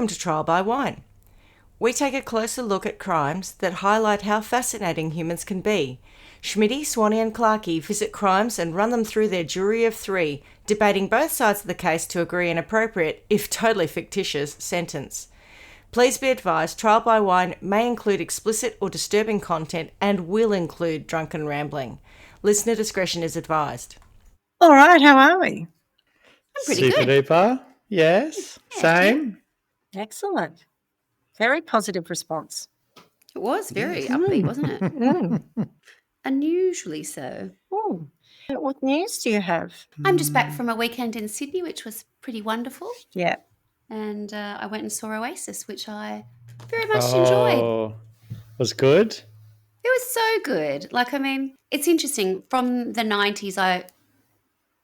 Welcome to Trial by Wine. We take a closer look at crimes that highlight how fascinating humans can be. Schmitty, Swanny and Clarkey visit crimes and run them through their jury of three, debating both sides of the case to agree an appropriate, if totally fictitious, sentence. Please be advised, Trial by Wine may include explicit or disturbing content and will include drunken rambling. Listener discretion is advised. All right, how are we? I'm pretty Super good. duper. Yes. Same. Excellent. Very positive response. It was very upbeat, wasn't it? Mm. Unusually so. Oh, what news do you have? I'm just back from a weekend in Sydney, which was pretty wonderful. Yeah. And I went and saw Oasis, which I very much enjoyed. Was good. It was so good. Like, I mean, it's interesting. From the 90s,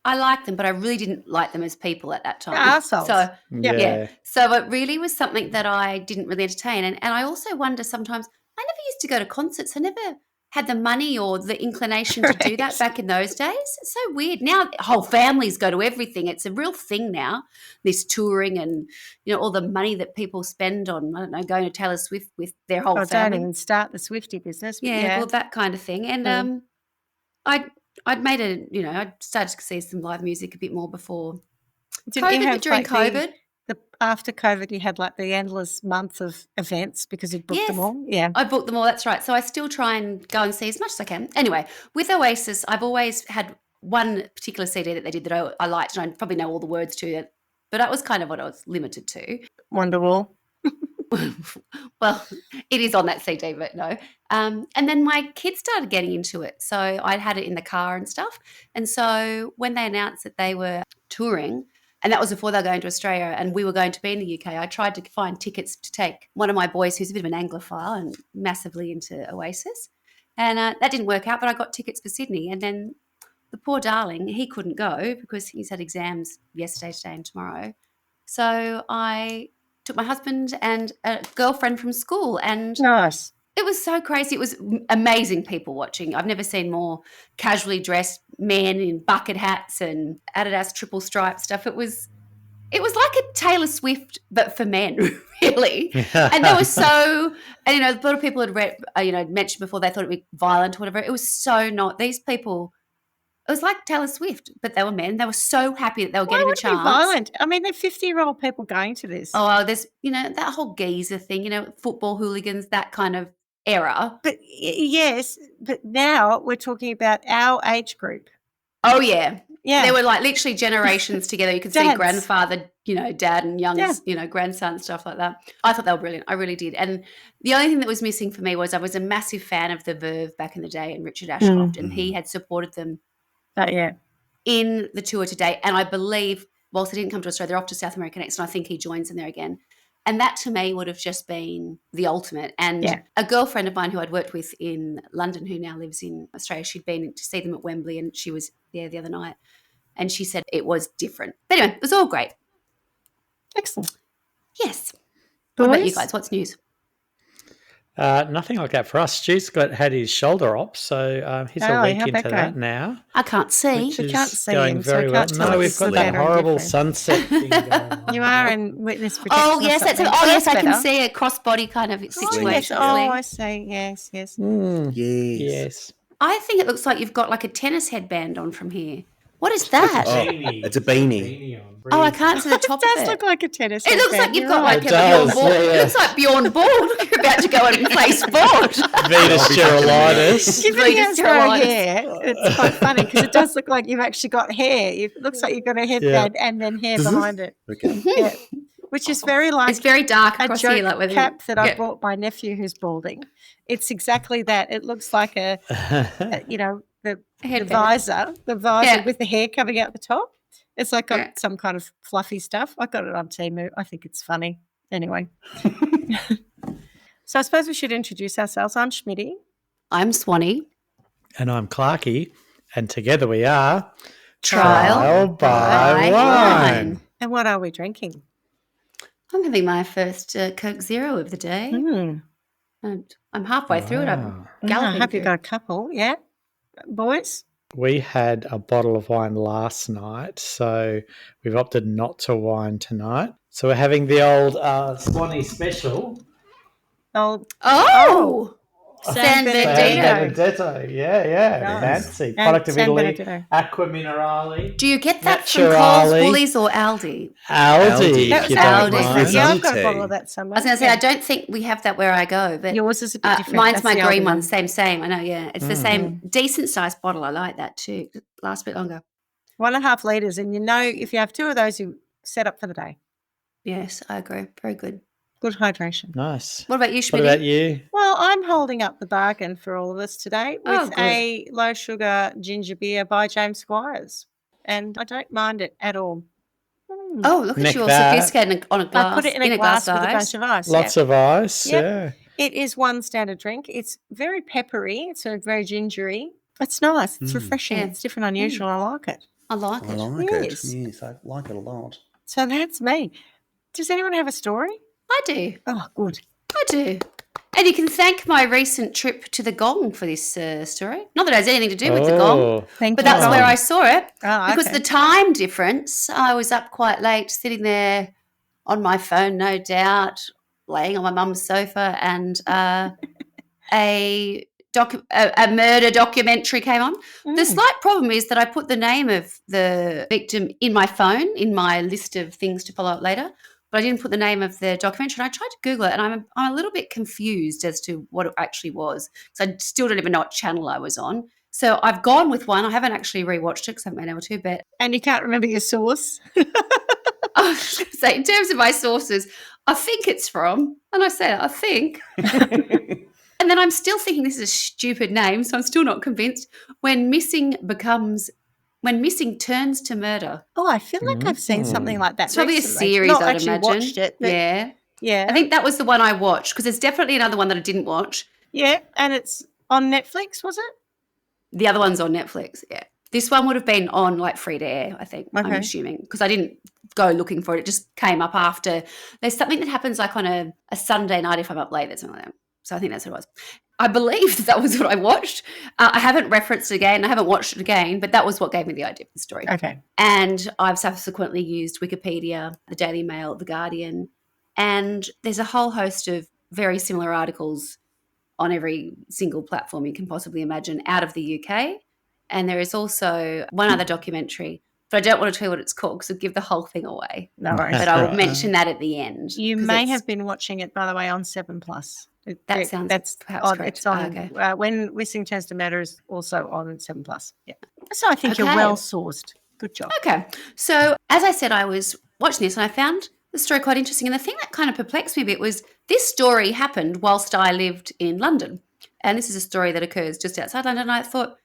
I liked them, but I really didn't like them as people at that time. Arseholes. So, Yeah. So it really was something that I didn't really entertain. And I also wonder sometimes, I never used to go to concerts. I never had the money or the inclination to do that back in those days. It's so weird. Now whole families go to everything. It's a real thing now, this touring and, you know, all the money that people spend on, I don't know, going to Taylor Swift with their whole Don't family. even start the Swiftie business. But Yeah, well, that kind of thing. And I'd started to see some live music a bit more before Didn't you COVID, have, but during like, COVID. after COVID, you had like the endless month of events because you'd booked them Yes. all. Yeah. I booked them all, that's right. So I still try and go and see as much as I can. Anyway, with Oasis, I've always had one particular CD that they did that I liked, and I probably know all the words to it, but that was kind of what I was limited to. Wonderwall. Well, it is on that CD, but no. And then my kids started getting into it. So I'd had it in the car and stuff. And so when they announced that they were touring, and that was before they were going to Australia and we were going to be in the UK, I tried to find tickets to take one of my boys who's a bit of an Anglophile and massively into Oasis. And that didn't work out, but I got tickets for Sydney. And then the poor darling, he couldn't go because he's had exams yesterday, today and tomorrow. So I took my husband and a girlfriend from school, and Nice. it was so crazy. It was amazing people watching. I've never seen more casually dressed men in bucket hats and Adidas triple stripe stuff. It was like a Taylor Swift, but for men, really. And they were so, and, you know, a lot of people had read, mentioned before they thought it'd be violent or whatever. It was so not. These people, it was like Taylor Swift, but they were men. They were so happy that they were getting a chance. Why would it be violent? I mean, they're 50-year-old people going to this. Oh, there's, that whole geezer thing, football hooligans, that kind of era. But yes, but now we're talking about our age group. Oh, yeah. Yeah. They were like literally generations together. You could see Dads. grandfather, dad and young, grandson, stuff like that. I thought they were brilliant. I really did. And the only thing that was missing for me was I was a massive fan of the Verve back in the day and Richard Ashcroft, and he had supported them in the tour today. And I believe, whilst they didn't come to Australia, they're off to South America next, and I think he joins them there again. And that to me would have just been the ultimate. And a girlfriend of mine who I'd worked with in London, who now lives in Australia, she'd been to see them at Wembley and she was there the other night. And she said it was different. But anyway, it was all great. Excellent. Yes. What about you guys? What's news? Nothing like that for us. Stu's had his shoulder op, so he's a week into that now. I can't see. We can't see going him, very so well. can't tell No, if we've it's got that better or horrible different. sunset thing going on. You are in witness protection. Oh, yes, or that's something. yes, I can better. see a crossbody kind of situation. I see. Yes. Yes. Yes. I think it looks like you've got like a tennis headband on from here. What is that? It's a beanie. Oh, I can't see the top It of does it. look like a tennis. It looks like you've got like It a does, Bjorn Borg. yeah. It looks like Bjorn Borg. You're about to go and play sport. Venus Gerolitis. Given he has no Steroids. hair, it's quite funny because it does look like you've actually got hair. It looks like you've got a headband and then hair behind it. Okay. Yeah. Which is very like It's very dark a across joke here. Like with cap that I bought my nephew who's balding. It's exactly that. It looks like the headband. visor with the hair coming out the top. It's like got some kind of fluffy stuff. I got it on Temu. I think it's funny. Anyway. So I suppose we should introduce ourselves. I'm Schmitty. I'm Swanny. And I'm Clarkey. And together we are Trial by Wine. And what are we drinking? I'm having my first Coke Zero of the day. And I'm halfway through it. I'm I galloping hope you've through. got a couple. Yeah. Boys? We had a bottle of wine last night, so we've opted not to wine tonight. So we're having the old Swanny special. Oh! San Benedetto. Yeah. Nice. Fancy. Product of San Italy. Benedetto. Acqua Minerale. Do you get that from Naturale. Coles, Woolies or Aldi? Aldi, That if was you Aldi. don't mind. Yeah, I've got a bottle of that somewhere. I was going to say, I don't think we have that where I go. But yours is a bit different. Mine's That's my the green Aldi one. Same. I know, yeah. It's the same, decent sized bottle. I like that too. It lasts a bit longer. 1.5 litres. And if you have 2 of those, you set up for the day. Yes, I agree. Very good. Good hydration. Nice. What about you, Schmitty? What about you? Well, I'm holding up the bargain for all of us today with good. a low sugar ginger beer by James Squires. And I don't mind it at all. Oh, look Neck at you, that. sophisticated on a glass. I put it in a glass with a ice. bunch of ice. Lots of ice, Yep. yeah. It is one standard drink. It's very peppery. It's very gingery. It's nice. It's refreshing. Yeah. It's different, unusual. I like it. I like it. I like Yes. it. Yes, I like it a lot. So that's me. Does anyone have a story? I do. Oh, good. I do. And you can thank my recent trip to the Gong for this story. Not that it has anything to do with the Gong, Thank but you. that's where I saw it. Oh, Because okay. the time difference, I was up quite late, sitting there on my phone, no doubt, laying on my mum's sofa, and a murder documentary came on. The slight problem is that I put the name of the victim in my phone, in my list of things to follow up later, but I didn't put the name of the documentary. And I tried to Google it, and I'm a little bit confused as to what it actually was. So I still don't even know what channel I was on. So I've gone with one. I haven't actually rewatched it because I haven't been able to, but And you can't remember your source? I was going to say, in terms of my sources, I think it's from, and I said, I think. And then I'm still thinking this is a stupid name, so I'm still not convinced. When missing turns to murder. Oh, I feel like I've seen something like that. It's probably recently. a series, Not I'd actually imagine. watched it, but yeah. I think that was the one I watched, because there's definitely another one that I didn't watch. Yeah, and it's on Netflix, was it? The other one's on Netflix, yeah. This one would have been on like free to air, I think, I'm Okay. assuming, because I didn't go looking for it. It just came up after. There's something that happens like on a Sunday night if I'm up late, that's something like that. So I think that's what it was. I believe that was what I watched. I haven't referenced it again. I haven't watched it again, but that was what gave me the idea for the story. Okay. And I've subsequently used Wikipedia, the Daily Mail, the Guardian, and there's a whole host of very similar articles on every single platform you can possibly imagine out of the UK. And there is also one other documentary, but I don't want to tell you what it's called because it'll give the whole thing away. No worries. But I will mention that at the end. You may have been watching it, by the way, on 7+. That's perhaps correct. It's on. Okay. When Missing Turns to Murder is also on 7+. Yeah. So I think you're well sourced. Good job. Okay. So as I said, I was watching this and I found the story quite interesting. And the thing that kind of perplexed me a bit was this story happened whilst I lived in London. And this is a story that occurs just outside London. And I thought,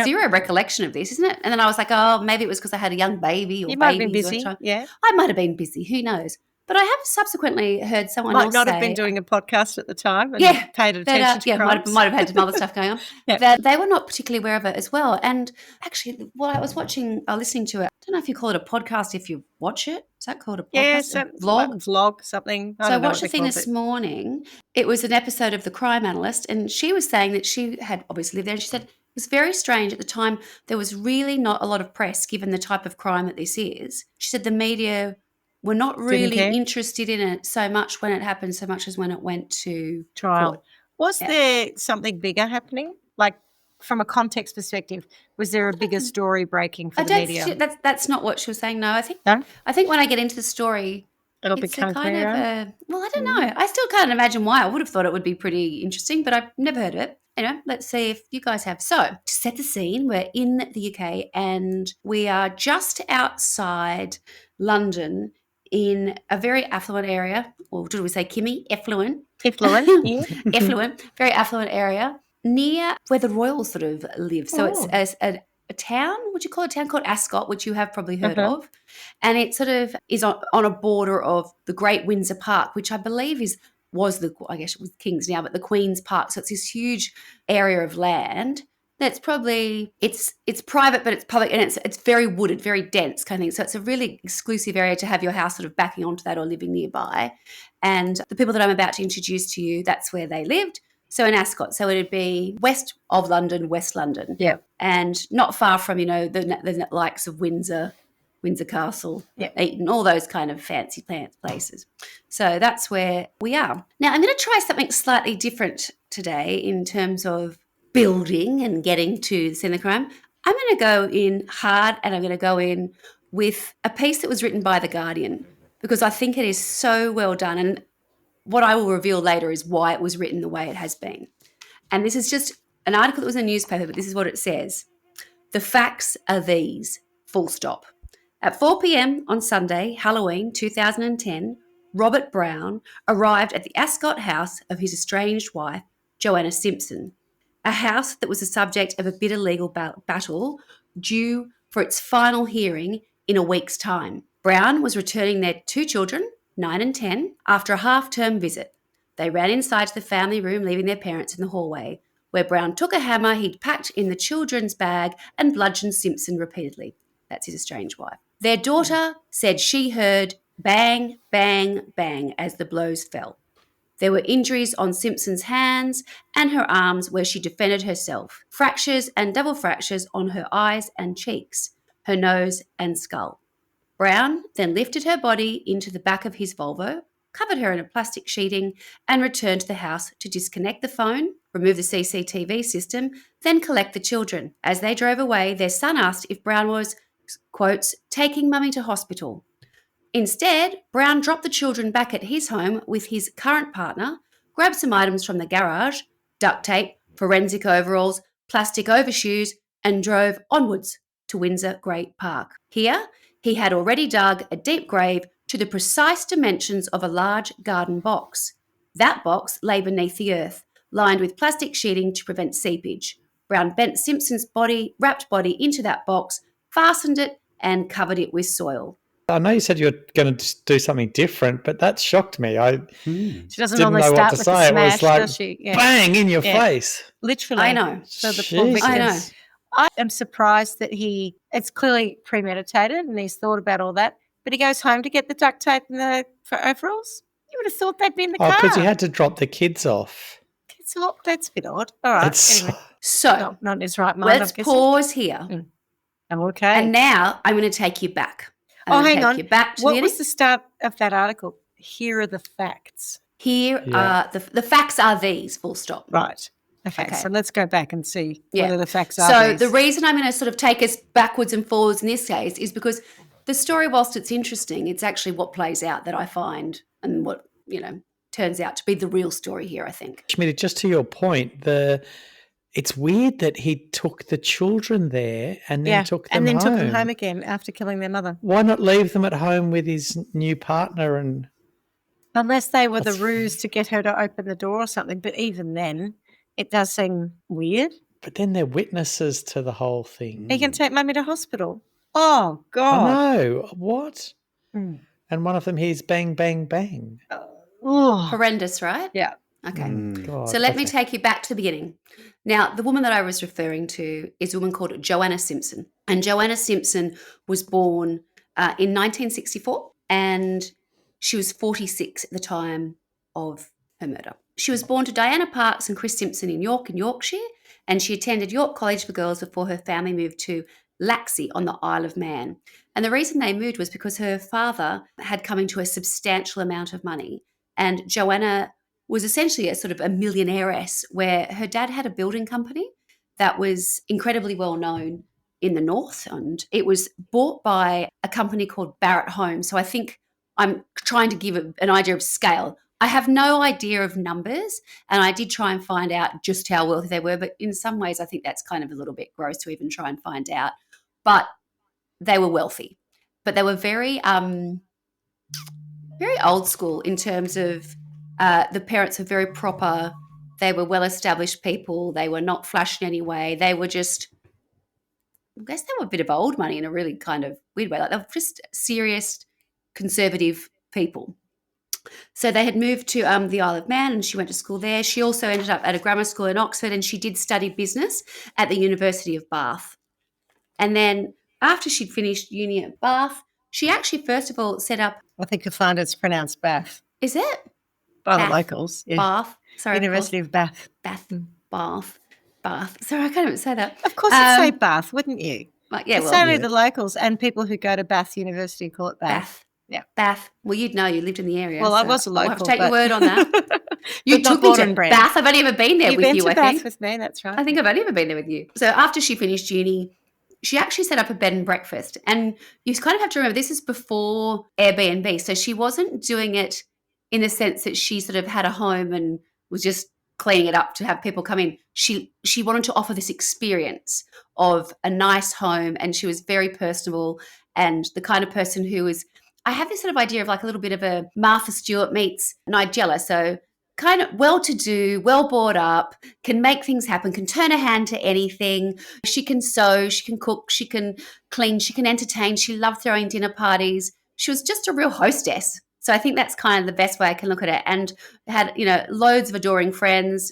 zero recollection of this, isn't it? And then I was like, oh, maybe it was because I had a young baby or you might have babies been busy. Yeah. I might have been busy. Who knows? But I have subsequently heard someone might else not say, have been doing a podcast at the time and paid attention to crimes. might have had some other stuff going on. That they were not particularly aware of it as well. And actually, while I was listening to it, I don't know if you call it a podcast if you watch it. Is that called a podcast? Yes, a vlog? Vlog, something. So I watched the thing this morning. It was an episode of The Crime Analyst, and she was saying that she had obviously lived there, and she said it was very strange at the time. There was really not a lot of press given the type of crime that this is. She said the media were not really interested in it so much when it happened, so much as when it went to trial. court. Was there something bigger happening? Like from a context perspective, was there a bigger story breaking for the media? That's not what she was saying. No, I think when I get into the story, it'll become clearer. I don't know. I still can't imagine why. I would have thought it would be pretty interesting, but I've never heard of it. Anyway, let's see if you guys have. So, to set the scene, we're in the UK and we are just outside London in a very affluent area, or did we say Kimmy? Effluent. Effluent, yeah. Effluent, very affluent area near where the royals sort of live. So it's a town, would you call it a town called Ascot, which you have probably heard of. And it sort of is on a border of the Great Windsor Park, which I believe was I guess it was King's now, but the Queen's Park. So it's this huge area of land that's probably it's private, but it's public, and it's very wooded, very dense kind of thing. So it's a really exclusive area to have your house sort of backing onto that or living nearby. And the people that I'm about to introduce to you, that's where they lived. So in Ascot, so it'd be west of London, West London. Yeah. And not far from, the likes of Windsor Windsor Castle, Eton, all those kind of fancy places. So that's where we are. Now, I'm going to try something slightly different today in terms of building and getting to the scene of the crime. I'm going to go in hard, and I'm going to go in with a piece that was written by The Guardian, because I think it is so well done. And what I will reveal later is why it was written the way it has been. And this is just an article that was in a newspaper, but this is what it says. The facts are these, full stop. At 4 p.m. on Sunday, Halloween 2010, Robert Brown arrived at the Ascot house of his estranged wife, Joanna Simpson, a house that was the subject of a bitter legal battle due for its final hearing in a week's time. Brown was returning their 2 children, 9 and 10, after a half-term visit. They ran inside to the family room, leaving their parents in the hallway, where Brown took a hammer he'd packed in the children's bag and bludgeoned Simpson repeatedly. That's his estranged wife. Their daughter said she heard bang, bang, bang as the blows fell. There were injuries on Simpson's hands and her arms where she defended herself, fractures and double fractures on her eyes and cheeks, her nose and skull. Brown then lifted her body into the back of his Volvo, covered her in a plastic sheeting, and returned to the house to disconnect the phone, remove the CCTV system, then collect the children. As they drove away, their son asked if Brown was, quotes, taking mummy to hospital. Instead, Brown dropped the children back at his home with his current partner, grabbed some items from the garage, duct tape, forensic overalls, plastic overshoes, and drove onwards to Windsor Great Park. Here, he had already dug a deep grave to the precise dimensions of a large garden box. That box lay beneath the earth, lined with plastic sheeting to prevent seepage. Brown bent Simpson's wrapped body into that box, fastened it, and covered it with soil. I know you said you were going to do something different, but that shocked me. She doesn't didn't normally know start what to with say. the smash, It was like, does she? Yeah. bang, in your face. Literally. I know. So the poor victims. I know. I am surprised that it's clearly premeditated and he's thought about all that, but he goes home to get the duct tape and the overalls. You would have thought they'd be in the car. Oh, because he had to drop the kids off. That's a bit odd. All right. Anyway. So, not in his right mind. Let's pause here. I'm okay. And now I'm going to take you back. Hang on. What was the start of that article? Here are the facts. Are the facts are these, full stop. Right. Okay, so let's go back and see whether the facts are So these. the reason I'm going to sort of take us backwards and forwards in this case is because the story, whilst it's interesting, it's actually what plays out that I find and what, turns out to be the real story here, I think. Schmitty, just to your point, it's weird that he took the children there and then took them home. took them home again after killing their mother. Why not leave them at home with his new partner? Unless they were the ruse to get her to open the door or something. But even then, it does seem weird. But then they're witnesses to the whole thing. He can take mummy to hospital. Oh, God. I know. What? And one of them hears bang, bang, bang. Horrendous, right? Yeah. Okay. God, so let me take you back to the beginning. Now, the woman that I was referring to is a woman called Joanna Simpson. And Joanna Simpson was born in 1964 and she was 46 at the time of her murder. She was born to Diana Parks and Chris Simpson in York in Yorkshire, and she attended York College for Girls before her family moved to Laxey on the Isle of Man. And the reason they moved was because her father had come into a substantial amount of money, and Joanna was essentially a sort of a millionairess where her dad had a building company that was incredibly well known in the north, and it was bought by a company called Barrett Homes. So I think I'm trying to give an idea of scale. I have no idea of numbers, and I did try and find out just how wealthy they were, but in some ways I think that's kind of a little bit gross to even try and find out. But they were wealthy. But they were very very old school in terms of the parents were very proper. They were well-established people. They were not flash in any way. They were just, I guess they were a bit of old money in a really kind of weird way. Like they were just serious, conservative people. So they had moved to the Isle of Man and she went to school there. She also ended up at a grammar school in Oxford and she did study business at the University of Bath. And then after she'd finished uni at Bath, she actually first of all set up... I think you'll find it's pronounced Bath. Is it? By the locals. Yeah. Bath. Sorry. University of Bath. Bath. Bath. Sorry, I can't even say that. Of course you'd say Bath, wouldn't you? It's only the locals and people who go to Bath University call it Bath. Yeah. Bath. Well, you'd know. You lived in the area. Well, I was a local. We'll have to take your word on that. You But took not me born to and bred. Bath. I've only ever been there You've with been you, to I Bath think. with me, that's right. I think I've only ever been there with you. So after she finished uni, she actually set up a bed and breakfast. And you kind of have to remember, this is before Airbnb. So she wasn't doing it in the sense that she sort of had a home and was just cleaning it up to have people come in. She wanted to offer this experience of a nice home, and she was very personable and the kind of person who was, I have this sort of idea of like a little bit of a Martha Stewart meets Nigella. So kind of well-to-do, well brought up, can make things happen, can turn her hand to anything. She can sew, she can cook, she can clean, she can entertain. She loved throwing dinner parties. She was just a real hostess. So I think that's kind of the best way I can look at it. And had, loads of adoring friends,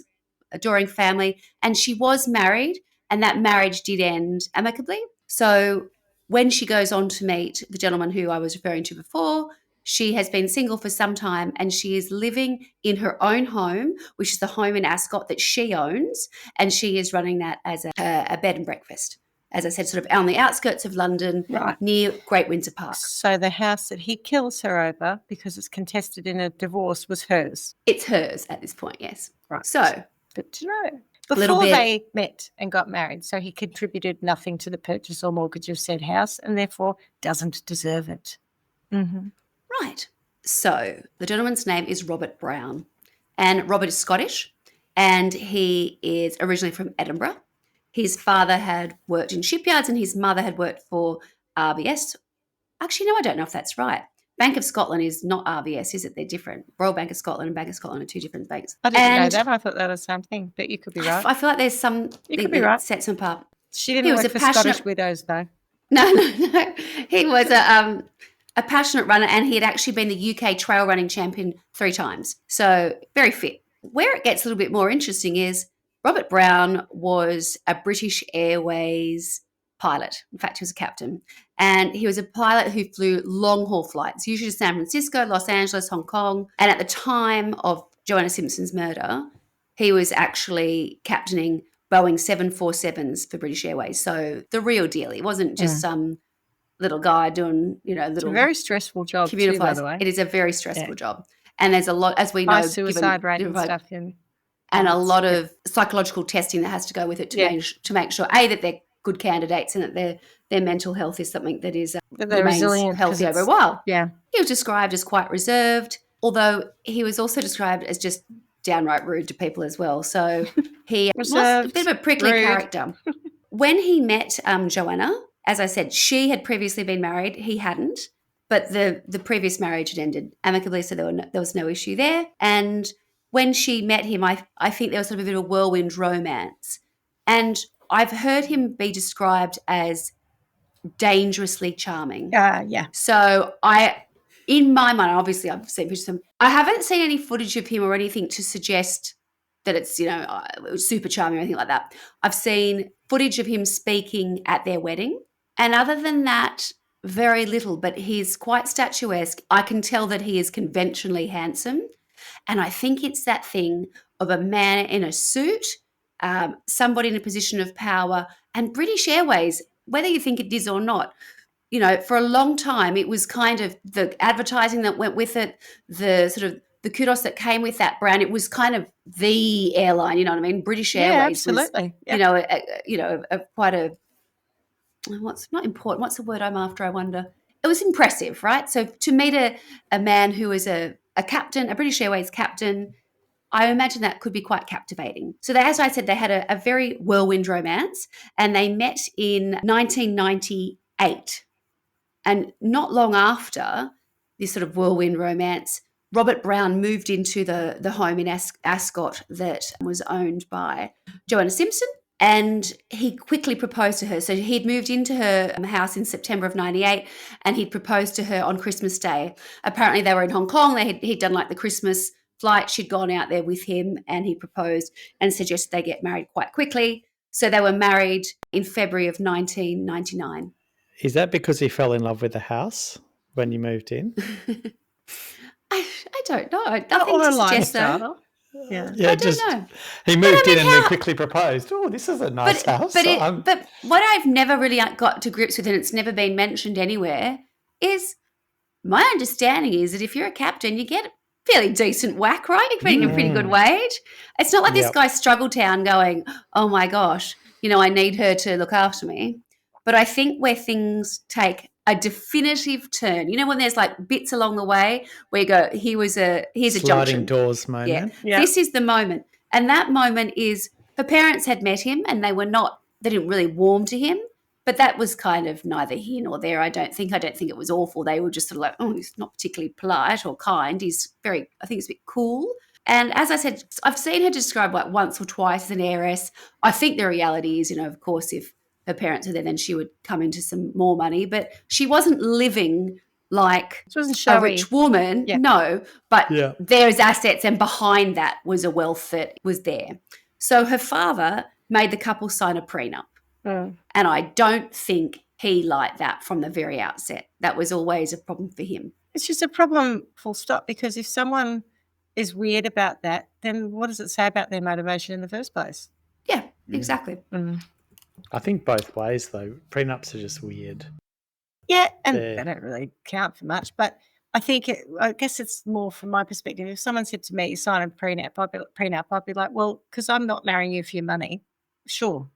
adoring family. And she was married, and that marriage did end amicably. So when she goes on to meet the gentleman who I was referring to before, she has been single for some time, and she is living in her own home, which is the home in Ascot that she owns, and she is running that as a bed and breakfast. As I said, sort of on the outskirts of London, Right. near Great Windsor Park. So the house that he kills her over because it's contested in a divorce was hers. It's hers at this point, yes. Right. So, good to know. Little Before bit- they met and got married, so he contributed nothing to the purchase or mortgage of said house and therefore doesn't deserve it. Mm-hmm. right. So the gentleman's name is Robert Brown, and Robert is Scottish, and he is originally from Edinburgh. His father had worked in shipyards and his mother had worked for RBS. Actually, no, I don't know if that's right. Bank of Scotland is not RBS, is it? They're different. Royal Bank of Scotland and Bank of Scotland are two different banks. I didn't know that. I thought that was the same thing, but you could be right. I feel like there's some You could be right. sets them apart. She he didn't was work a for passionate- Scottish widows, though. No. He was a passionate runner, and he had actually been the UK trail running champion 3 times. So very fit. Where it gets a little bit more interesting is Robert Brown was a British Airways pilot. In fact, he was a captain. And he was a pilot who flew long-haul flights, usually to San Francisco, Los Angeles, Hong Kong. And at the time of Joanna Simpson's murder, he was actually captaining Boeing 747s for British Airways. So the real deal. He wasn't just some little guy doing, It's a very stressful job commuter too, by flights. the way. It is a very stressful job. And there's a lot, as we know, High suicide rate and given- stuff. and a lot of psychological testing that has to go with it to make sure, A, that they're good candidates and that their mental health is something that is That they're remains resilient, 'cause healthy over a it's- while. Yeah. He was described as quite reserved, although he was also described as just downright rude to people as well. So he was a bit of a prickly rude. character. When he met Joanna, as I said, she had previously been married. He hadn't, but the previous marriage had ended amicably, so there was no issue there. And when she met him, I think there was sort of a bit of a whirlwind romance. And I've heard him be described as dangerously charming. Yeah. So in my mind, obviously I've seen pictures of him. I haven't seen any footage of him or anything to suggest that it's, it was super charming or anything like that. I've seen footage of him speaking at their wedding. And other than that, very little, but he's quite statuesque. I can tell that he is conventionally handsome. And I think it's that thing of a man in a suit, somebody in a position of power, and British Airways, whether you think it is or not, for a long time, it was kind of the advertising that went with it, the sort of the kudos that came with that brand. It was kind of the airline, you know what I mean? British Airways absolutely. was, quite a, what's not important, what's the word I'm after, I wonder? It was impressive, right? So to meet a man who was a captain, a British Airways captain, I imagine that could be quite captivating. So as I said, they had a very whirlwind romance, and they met in 1998. And not long after this sort of whirlwind romance, Robert Brown moved into the home in Ascot that was owned by Joanna Simpson, and he quickly proposed to her. So he'd moved into her house in September of 98, and he'd proposed to her on Christmas Day. Apparently they were in Hong Kong. He'd done like the Christmas flight. She'd gone out there with him, and he proposed and suggested they get married quite quickly. So they were married in February of 1999. Is that because he fell in love with the house when you moved in? I don't know. Nothing Or to a suggest lifestyle. so. Yeah. I don't know. He moved in and then quickly proposed. Oh, this is a nice house. But what I've never really got to grips with, and it's never been mentioned anywhere, is my understanding is that if you're a captain, you get a fairly decent whack, right? You're getting a pretty good wage. It's not like this guy's struggle town going, oh my gosh, I need her to look after me. But I think where things take a definitive turn, when there's like bits along the way where you go, here's a junction. Sliding doors moment. Yeah. This is the moment. And that moment is her parents had met him and they didn't really warm to him. But that was kind of neither here nor there, I don't think. I don't think it was awful. They were just sort of like, oh, he's not particularly polite or kind. I think he's a bit cool. And as I said, I've seen her described like once or twice as an heiress. I think the reality is, of course, if her parents are there, then she would come into some more money. But she wasn't living like a rich woman. Yeah. No, but there's assets, and behind that was a wealth that was there. So her father made the couple sign a prenup. And I don't think he liked that from the very outset. That was always a problem for him. It's just a problem, full stop, because if someone is weird about that, then what does it say about their motivation in the first place? Yeah, exactly. I think both ways, though. Prenups are just weird. Yeah, and they don't really count for much, but I guess it's more from my perspective. If someone said to me, sign a prenup, I'd be like, well, because I'm not marrying you for your money. Sure.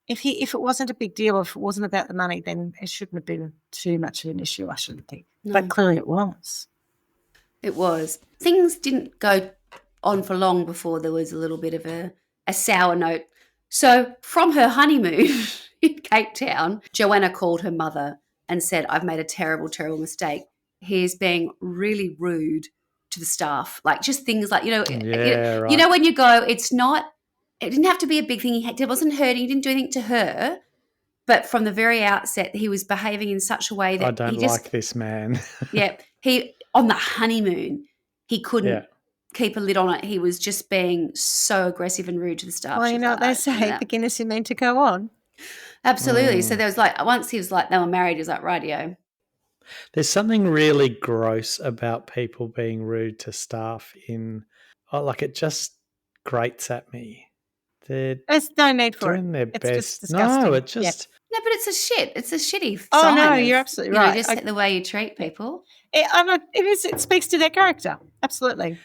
If it wasn't a big deal, or if it wasn't about the money, then it shouldn't have been too much of an issue, I shouldn't think. No. But clearly it was. It was. Things didn't go on for long before there was a little bit of a sour note. So from her honeymoon in Cape Town, Joanna called her mother and said, I've made a terrible, terrible mistake. He's being really rude to the staff. Like just things like, right. When you go, it didn't have to be a big thing. He wasn't hurting. He didn't do anything to her. But from the very outset, he was behaving in such a way that I don't like this man. On the honeymoon, he couldn't keep a lid on it. He was just being so aggressive and rude to the staff. Well, what they say, the Guinness is meant to go on. Absolutely. So there was once he was like, they were married, he was like, rightio. There's something really gross about people being rude to staff it just grates at me. There's no need for doing their it's best. Just disgusting. No, it just... No, but it's a shitty sign. Oh, no, you're absolutely right. Just the way you treat people. It speaks to their character. Absolutely.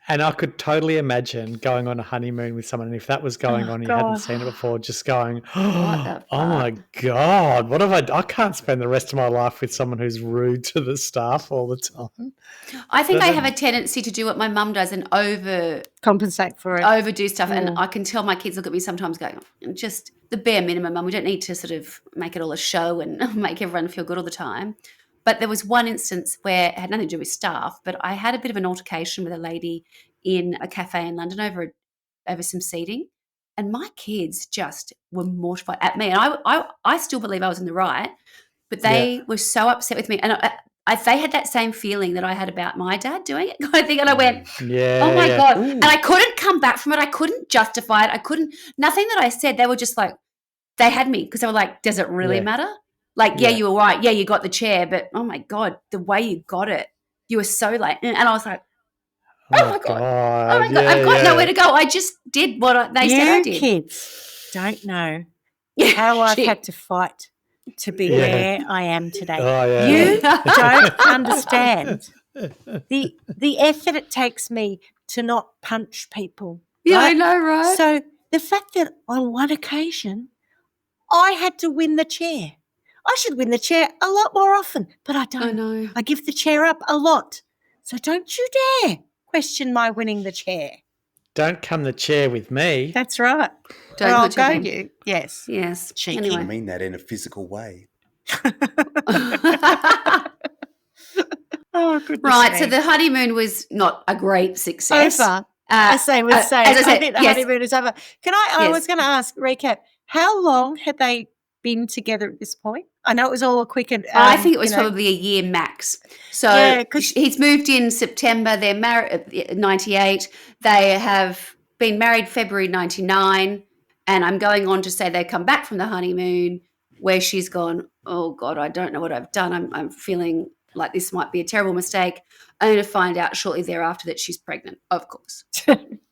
And I could totally imagine going on a honeymoon with someone, and if that was going on and you hadn't seen it before, just going, oh my God, what have I can't spend the rest of my life with someone who's rude to the staff all the time. I think I have a tendency to do what my mum does and compensate for it. Overdo stuff. And I can tell my kids look at me sometimes going, just the bare minimum, Mum. We don't need to sort of make it all a show and make everyone feel good all the time. But there was one instance where it had nothing to do with staff, but I had a bit of an altercation with a lady in a cafe in London over some seating, and my kids just were mortified at me. And I still believe I was in the right, but they were so upset with me. And they had that same feeling that I had about my dad doing it kind of thing. And I went, oh my God. Ooh. And I couldn't come back from it. I couldn't justify it. Nothing that I said, they were just like, they had me because they were like, does it really matter? Like, you were right. Yeah, you got the chair, but oh my God, the way you got it, you were so like, and I was like, oh my God. I've got nowhere to go. I just did what they said I did. Kids don't know how I've had to fight to be where I am today. Oh, yeah. You don't understand the effort it takes me to not punch people. Yeah, right? I know, right? So the fact that on one occasion I had to win the chair. I should win the chair a lot more often, but I don't. I know. I give the chair up a lot. So don't you dare question my winning the chair. Don't come the chair with me. That's right. Don't I'll go you. Yes. Yes. Cheeky. Anyway. I mean that in a physical way. Oh, goodness. Right. So the honeymoon was not a great success. Over. As they would say. As I said, I think the honeymoon is over. I was going to ask, recap, how long had they been together at this point? I know it was all a quick and I think it was probably a year max. So he's moved in September. They're married 98. They have been married February 99, and I'm going on to say they come back from the honeymoon where she's gone, oh God, I don't know what I've done. I'm feeling like this might be a terrible mistake, only to find out shortly thereafter that she's pregnant, of course.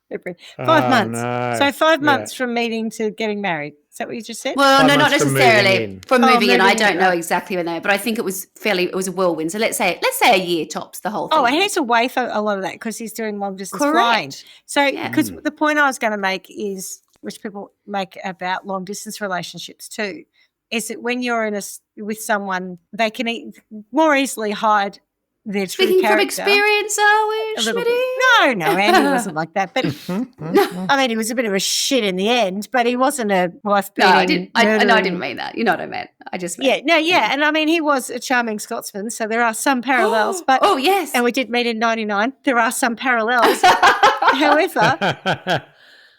February. 5 months. No. So 5 months from meeting to getting married. Is that what you just said? Well, 5 no, not months from moving necessarily in. from moving in. I moving don't in, know right. exactly when they, but I think it was a whirlwind. So let's say a year tops the whole thing. Oh, and he's away for a lot of that because he's doing long distance flying. Correct. So, Yeah. because the point I was going to make is, which people make about long distance relationships too, is that when you're with someone, they can more easily hide their true Speaking from character. experience, are we, A little Schmitty? bit. No, Andy wasn't like that. But I mean, he was a bit of a shit in the end, but he wasn't a wife-beating. No, I didn't. I murdering- didn't mean that. You know what I meant. I just meant. And I mean, he was a charming Scotsman, so there are some parallels. But oh yes, and we did meet in '99. There are some parallels. However,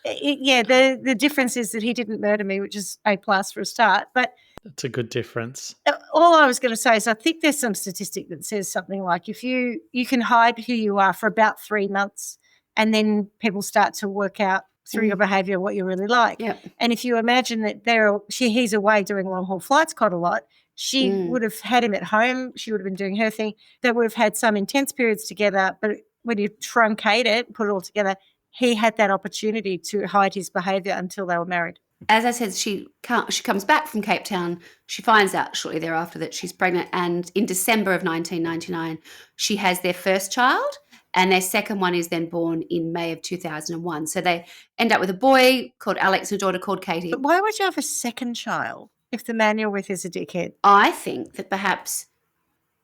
the difference is that he didn't murder me, which is A+ for a start. But That's a good difference. all I was going to say is I think there's some statistic that says something like if you can hide who you are for about 3 months, and then people start to work out through your behaviour what you really like. Yep. And if you imagine that he's away doing long haul flights quite a lot, she would have had him at home. She would have been doing her thing. They would have had some intense periods together. But when you truncate it, put it all together, he had that opportunity to hide his behaviour until they were married. As I said, she comes back from Cape Town. She finds out shortly thereafter that she's pregnant, and in December of 1999, she has their first child, and their second one is then born in May of 2001. So they end up with a boy called Alex and a daughter called Katie. But why would you have a second child if the man you're with is a dickhead? I think that perhaps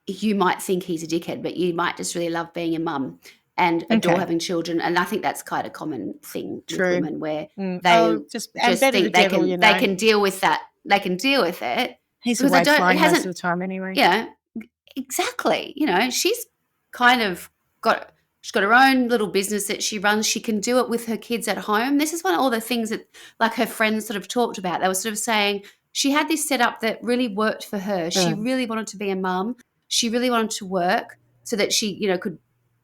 you might think he's a dickhead, but you might just really love being a mum and adore having children. And I think that's quite a common thing with women where they just think they can deal with that. They can deal with it. He's away flying most of the time anyway. Yeah, exactly. You know, she's got her own little business that she runs. She can do it with her kids at home. This is one of all the things that like her friends sort of talked about. They were sort of saying she had this setup that really worked for her. She really wanted to be a mum. She really wanted to work so that she, could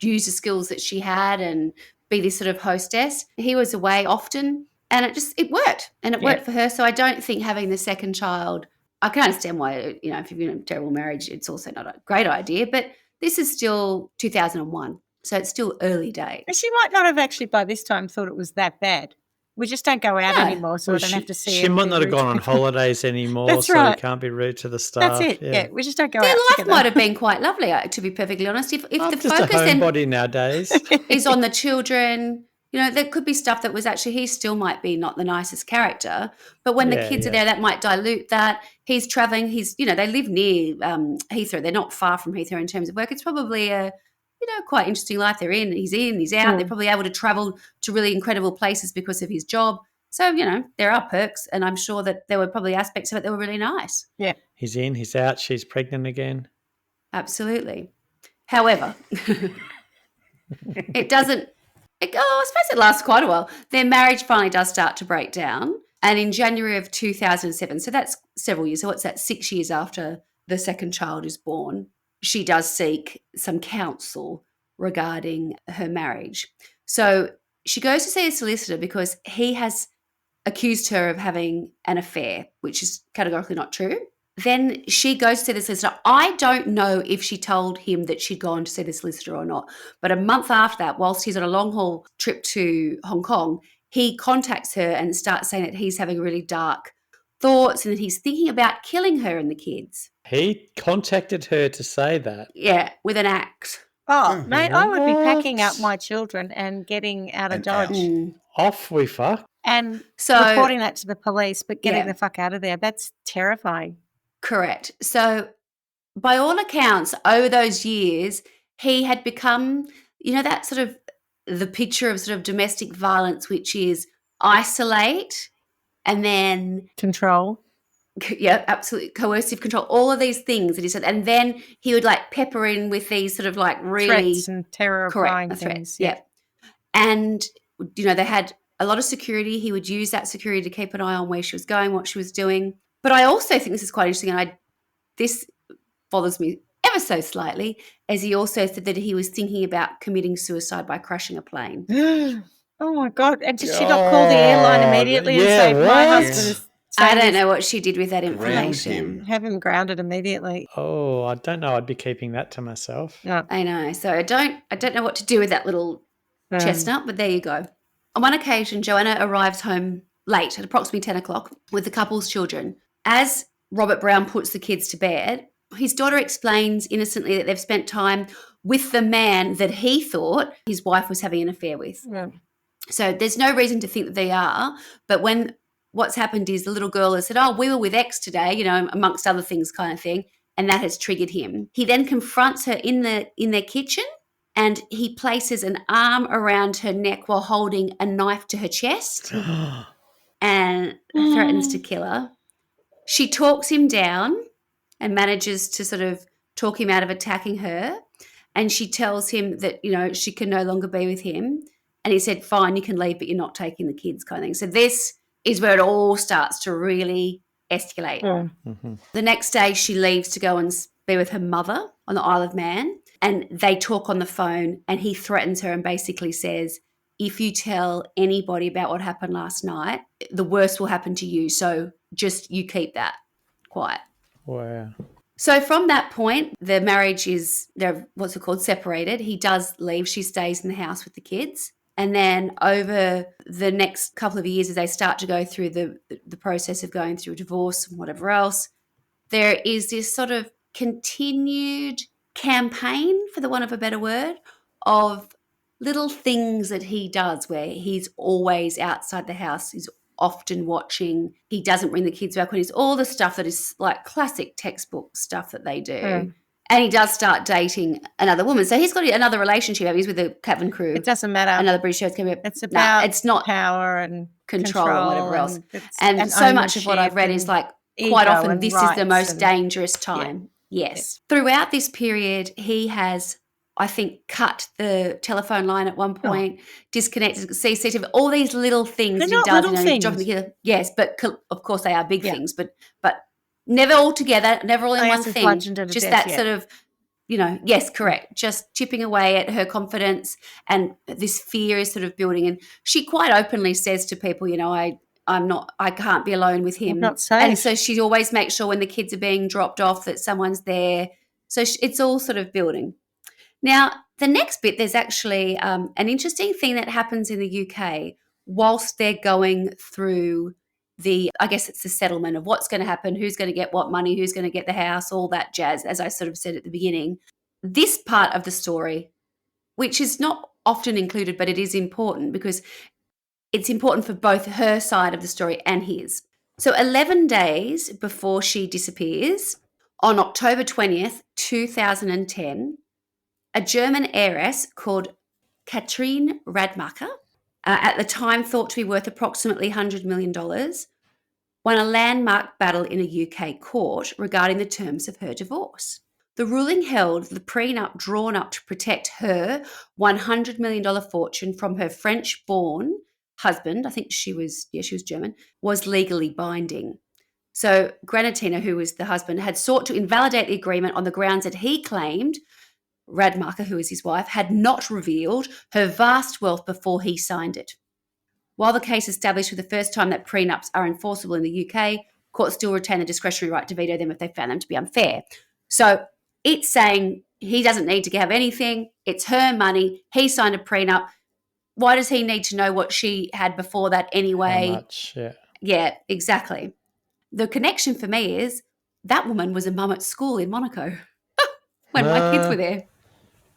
use the skills that she had and be this sort of hostess. He was away often and it worked. And it worked for her. So I don't think having the second child, I can understand why, if you're in a terrible marriage, it's also not a great idea. But this is still 2001. So it's still early days. And she might not have actually by this time thought it was that bad. We just don't go out anymore, so I don't have to see She might not have gone on holidays anymore, That's so right. you can't be rude to the staff. That's it. Yeah, we just don't go Their out life together. might have been quite lovely, to be perfectly honest. If I'm the just focus a then homebody nowadays. is on the children, there could be stuff that was actually he still might be not the nicest character, but when the kids are there, that might dilute that. He's traveling. They live near Heathrow. They're not far from Heathrow in terms of work. It's probably a quite interesting life they're in. He's in, he's out. They're probably able to travel to really incredible places because of his job. So, there are perks, and I'm sure that there were probably aspects of it that were really nice. Yeah. He's in, he's out, she's pregnant again. Absolutely. However, I suppose it lasts quite a while. Their marriage finally does start to break down. And in January of 2007, so that's several years, so what's that, 6 years after the second child is born, she does seek some counsel regarding her marriage. So she goes to see a solicitor because he has accused her of having an affair, which is categorically not true. Then she goes to see the solicitor. I don't know if she told him that she'd gone to see the solicitor or not, but a month after that, whilst he's on a long-haul trip to Hong Kong, he contacts her and starts saying that he's having really dark thoughts and that he's thinking about killing her and the kids. He contacted her to say that? Yeah, with an axe. Oh, mate, I would be packing up my children and getting out of Dodge. Off we fuck. And So reporting that to the police, but getting the fuck out of there. That's terrifying. Correct. So by all accounts, over those years, he had become, that sort of the picture of sort of domestic violence, which is isolate and then Control. Yeah, absolutely. Coercive control, all of these things that he said. And then he would pepper in with these sort of really threats and terrifying things. Yeah. And, they had a lot of security. He would use that security to keep an eye on where she was going, what she was doing. But I also think this is quite interesting. And this bothers me ever so slightly, as he also said that he was thinking about committing suicide by crashing a plane. Oh, my God. And did she not call the airline immediately and say, my husband is... I don't know what she did with that information. Have him grounded immediately. Oh, I don't know. I'd be keeping that to myself. No. I know. So I don't know what to do with that little chestnut, but there you go. On one occasion, Joanna arrives home late at approximately 10 o'clock with the couple's children. As Robert Brown puts the kids to bed, his daughter explains innocently that they've spent time with the man that he thought his wife was having an affair with. Yeah. So there's no reason to think that they are. But when what's happened is the little girl has said, oh, we were with X today, you know, amongst other things kind of thing. And that has triggered him. He then confronts her in their kitchen, and he places an arm around her neck while holding a knife to her chest and threatens to kill her. She talks him down and manages to sort of talk him out of attacking her. And she tells him that, you know, she can no longer be with him. And he said, fine, you can leave, but you're not taking the kids kind of thing. So this is where it all starts to really escalate. Mm. The next day she leaves to go and be with her mother on the Isle of Man. And they talk on the phone, and he threatens her and basically says, if you tell anybody about what happened last night, the worst will happen to you. So just you keep that quiet. Wow. So from that point, the marriage is, they're what's it called, separated. He does leave. She stays in the house with the kids. And then over the next couple of years, as they start to go through the process of going through a divorce and whatever else, there is this sort of continued campaign, for the want of a better word, of little things that he does where he's always outside the house. He's often watching. He doesn't bring the kids back when he's all the stuff that is like classic textbook stuff that they do. Mm. And he does start dating another woman. So he's got another relationship. He's with the cabin crew. It doesn't matter. Another British show coming up. It's about it's not power and control and whatever else. And so much of what I've read is like, quite often this is the most dangerous time. Yeah. Yes. Yeah. Throughout this period, he has, I think, cut the telephone line at one point, disconnected CCTV, all these little things They're he not does. little things. Yes, but of course they are big things, but never all together, never all in one thing. Just that sort of, you know, yes, correct. Just chipping away at her confidence, and this fear is sort of building. And she quite openly says to people, you know, I can't be alone with him. I'm not safe. And so she always makes sure when the kids are being dropped off that someone's there. So it's all sort of building. Now, the next bit, there's actually an interesting thing that happens in the UK whilst they're going through I guess it's the settlement of what's going to happen, who's going to get what money, who's going to get the house, all that jazz, as I sort of said at the beginning. This part of the story, which is not often included, but it is important because it's important for both her side of the story and his. So 11 days before she disappears, on October 20th, 2010, a German heiress called Katrin Radmacher, at the time thought to be worth approximately $100 million, won a landmark battle in a UK court regarding the terms of her divorce. The ruling held the prenup drawn up to protect her $100 million fortune from her French-born husband, I think she was German, was legally binding. So Granatina, who was the husband, had sought to invalidate the agreement on the grounds that he claimed Radmacher, who is his wife, had not revealed her vast wealth before he signed it. While the case established for the first time that prenups are enforceable in the UK, courts still retain the discretionary right to veto them if they found them to be unfair. So it's saying he doesn't need to have anything. It's her money. He signed a prenup. Why does he need to know what she had before that anyway? How much, yeah. Yeah, exactly. The connection for me is that woman was a mum at school in Monaco when my kids were there.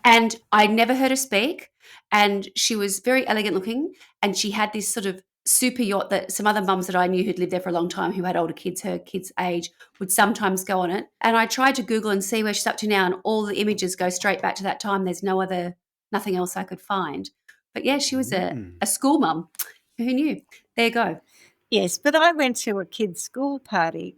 And I never heard her speak. And she was very elegant looking. And she had this sort of super yacht that some other mums that I knew who'd lived there for a long time, who had older kids, her kids' age, would sometimes go on it. And I tried to Google and see where she's up to now, and all the images go straight back to that time. There's nothing else I could find. But yeah, she was a school mum. Who knew? There you go. Yes, but I went to a kids' party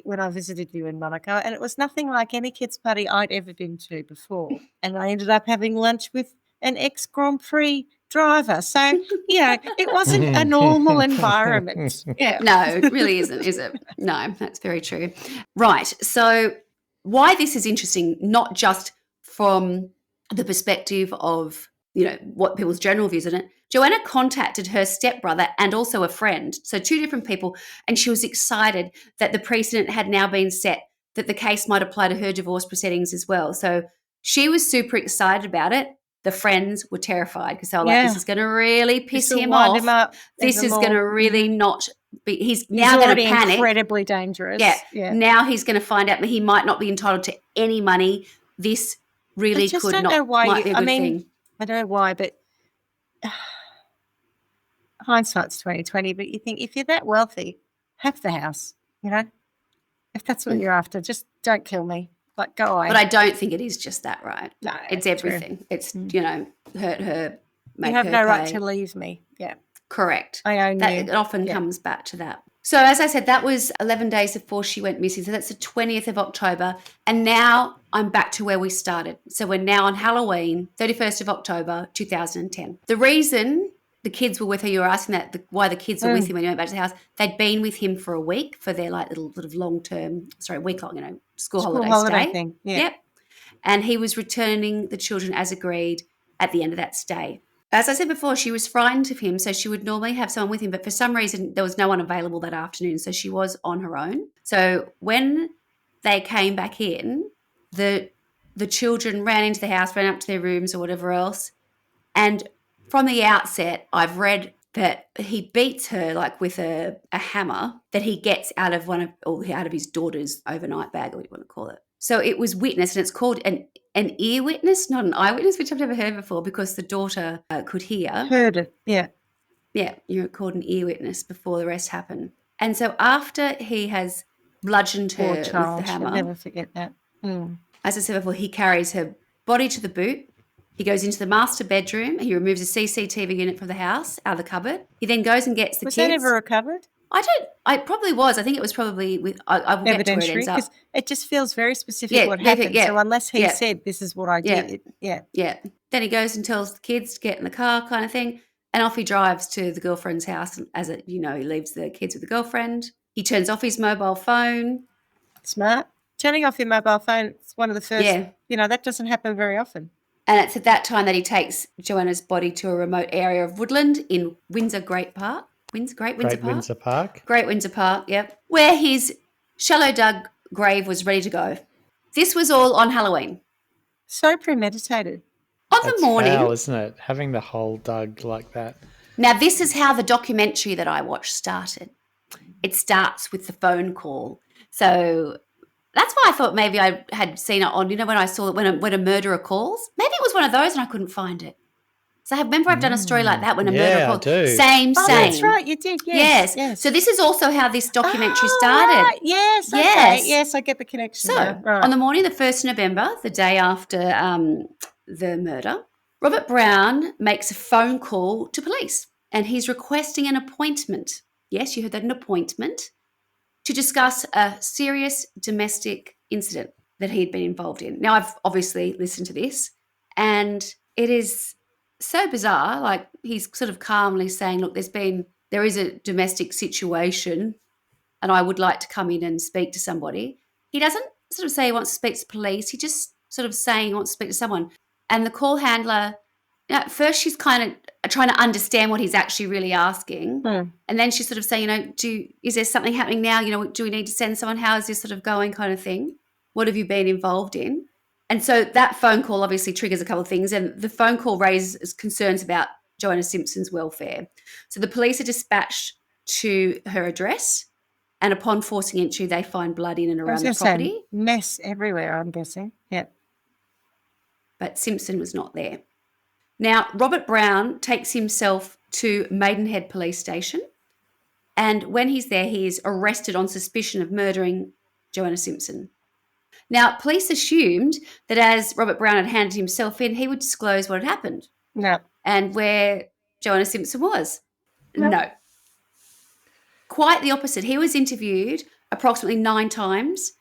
when I visited you in Monaco, and it was nothing like any kids' party I'd ever been to before. And I ended up having lunch with an ex-Grand Prix driver. So, it wasn't a normal environment. Yeah. No, it really isn't, is it? No, that's very true. Right. So why this is interesting, not just from the perspective of, what people's general views on it. Joanna contacted her stepbrother and also a friend, so two different people, and she was excited that the precedent had now been set, that the case might apply to her divorce proceedings as well. So she was super excited about it. the friends were terrified because they were like, this is going to really piss This will him wind off. him up This even is going to more. really Mhm. not be, he's now He's going to already panic. incredibly dangerous. Yeah. Now he's going to find out that he might not be entitled to any money. This really just could don't not, know why might be a good mean, thing. I don't know why, but hindsight's 2020. But you think if you're that wealthy, have the house, you know? If that's what you're after, just don't kill me. Like, go away. But I don't think it is just that, right? No, it's true. everything. It's, hurt her, make You have her no pay. right to leave me. Yeah. Correct. I own that, you. It often comes back to that. So as I said, that was 11 days before she went missing. So that's the 20th of October. And now I'm back to where we started. So we're now on Halloween, 31st of October, 2010. The reason the kids were with her, you were asking that, why the kids were with him when he went back to the house. They'd been with him for a week for their like little sort of long-term, week-long, school holiday stay. Thing. Yeah. Yep. And he was returning the children as agreed at the end of that stay. As I said before, she was frightened of him, so she would normally have someone with him, but for some reason there was no one available that afternoon, so she was on her own. So when they came back in, the children ran into the house, ran up to their rooms or whatever else, and from the outset, I've read that he beats her like with a hammer that he gets out of out of his daughter's overnight bag, or what you want to call it. So it was witnessed, and it's called an ear witness, not an eyewitness, which I've never heard before because the daughter could hear. Heard it, yeah. Yeah, you're called an ear witness before the rest happened. And so after he has bludgeoned her with the hammer. I'll never forget that. As I said before, he carries her body to the boot. He goes into the master bedroom. He removes a CCTV unit from the house, out of the cupboard. He then goes and gets the kids. Was that ever recovered? I probably was. I think it was probably with, I will get to where it ends up. Because it just feels very specific what happened. So unless he said, this is what I did. Yeah. Then he goes and tells the kids to get in the car kind of thing. And off he drives to the girlfriend's house. And he leaves the kids with the girlfriend. He turns off his mobile phone. Smart. Turning off your mobile phone, it's one of the first, that doesn't happen very often. And it's at that time that he takes Joanna's body to a remote area of woodland in Windsor Great Park. Great Windsor Park, yep. Where his shallow dug grave was ready to go. This was all on Halloween. So premeditated. The morning. Foul, isn't it? Having the hole dug like that. Now, this is how the documentary that I watched started. It starts with the phone call. So that's why I thought maybe I had seen it on, when I saw it when a murderer calls. Maybe it was one of those and I couldn't find it. So remember I've done a story like that when a murderer calls. I do. Same. That's right, you did, yes. So this is also how this documentary started. Right. Yes, okay. Yes, I get the connection. So on the morning of the 1st of November, the day after the murder, Robert Brown makes a phone call to police and he's requesting an appointment. Yes, you heard that, an appointment to discuss a serious domestic incident that he'd been involved in. Now, I've obviously listened to this and it is so bizarre. Like he's sort of calmly saying, look, there is a domestic situation and I would like to come in and speak to somebody. He doesn't sort of say he wants to speak to police. He just sort of saying he wants to speak to someone. And the call handler, at first she's kind of trying to understand what he's actually really asking. And then she's sort of saying, is there something happening now? Do we need to send someone? How is this sort of going kind of thing? What have you been involved in? And so that phone call obviously triggers a couple of things. And the phone call raises concerns about Joanna Simpson's welfare. So the police are dispatched to her address. And upon forcing entry, they find blood in and around the property. Mess everywhere, I'm guessing. Yeah. But Simpson was not there. Now, Robert Brown takes himself to Maidenhead Police Station. And when he's there, he is arrested on suspicion of murdering Joanna Simpson. Now, police assumed that as Robert Brown had handed himself in, he would disclose what had happened. No. And where Joanna Simpson was. No. Quite the opposite. He was interviewed approximately 9 times,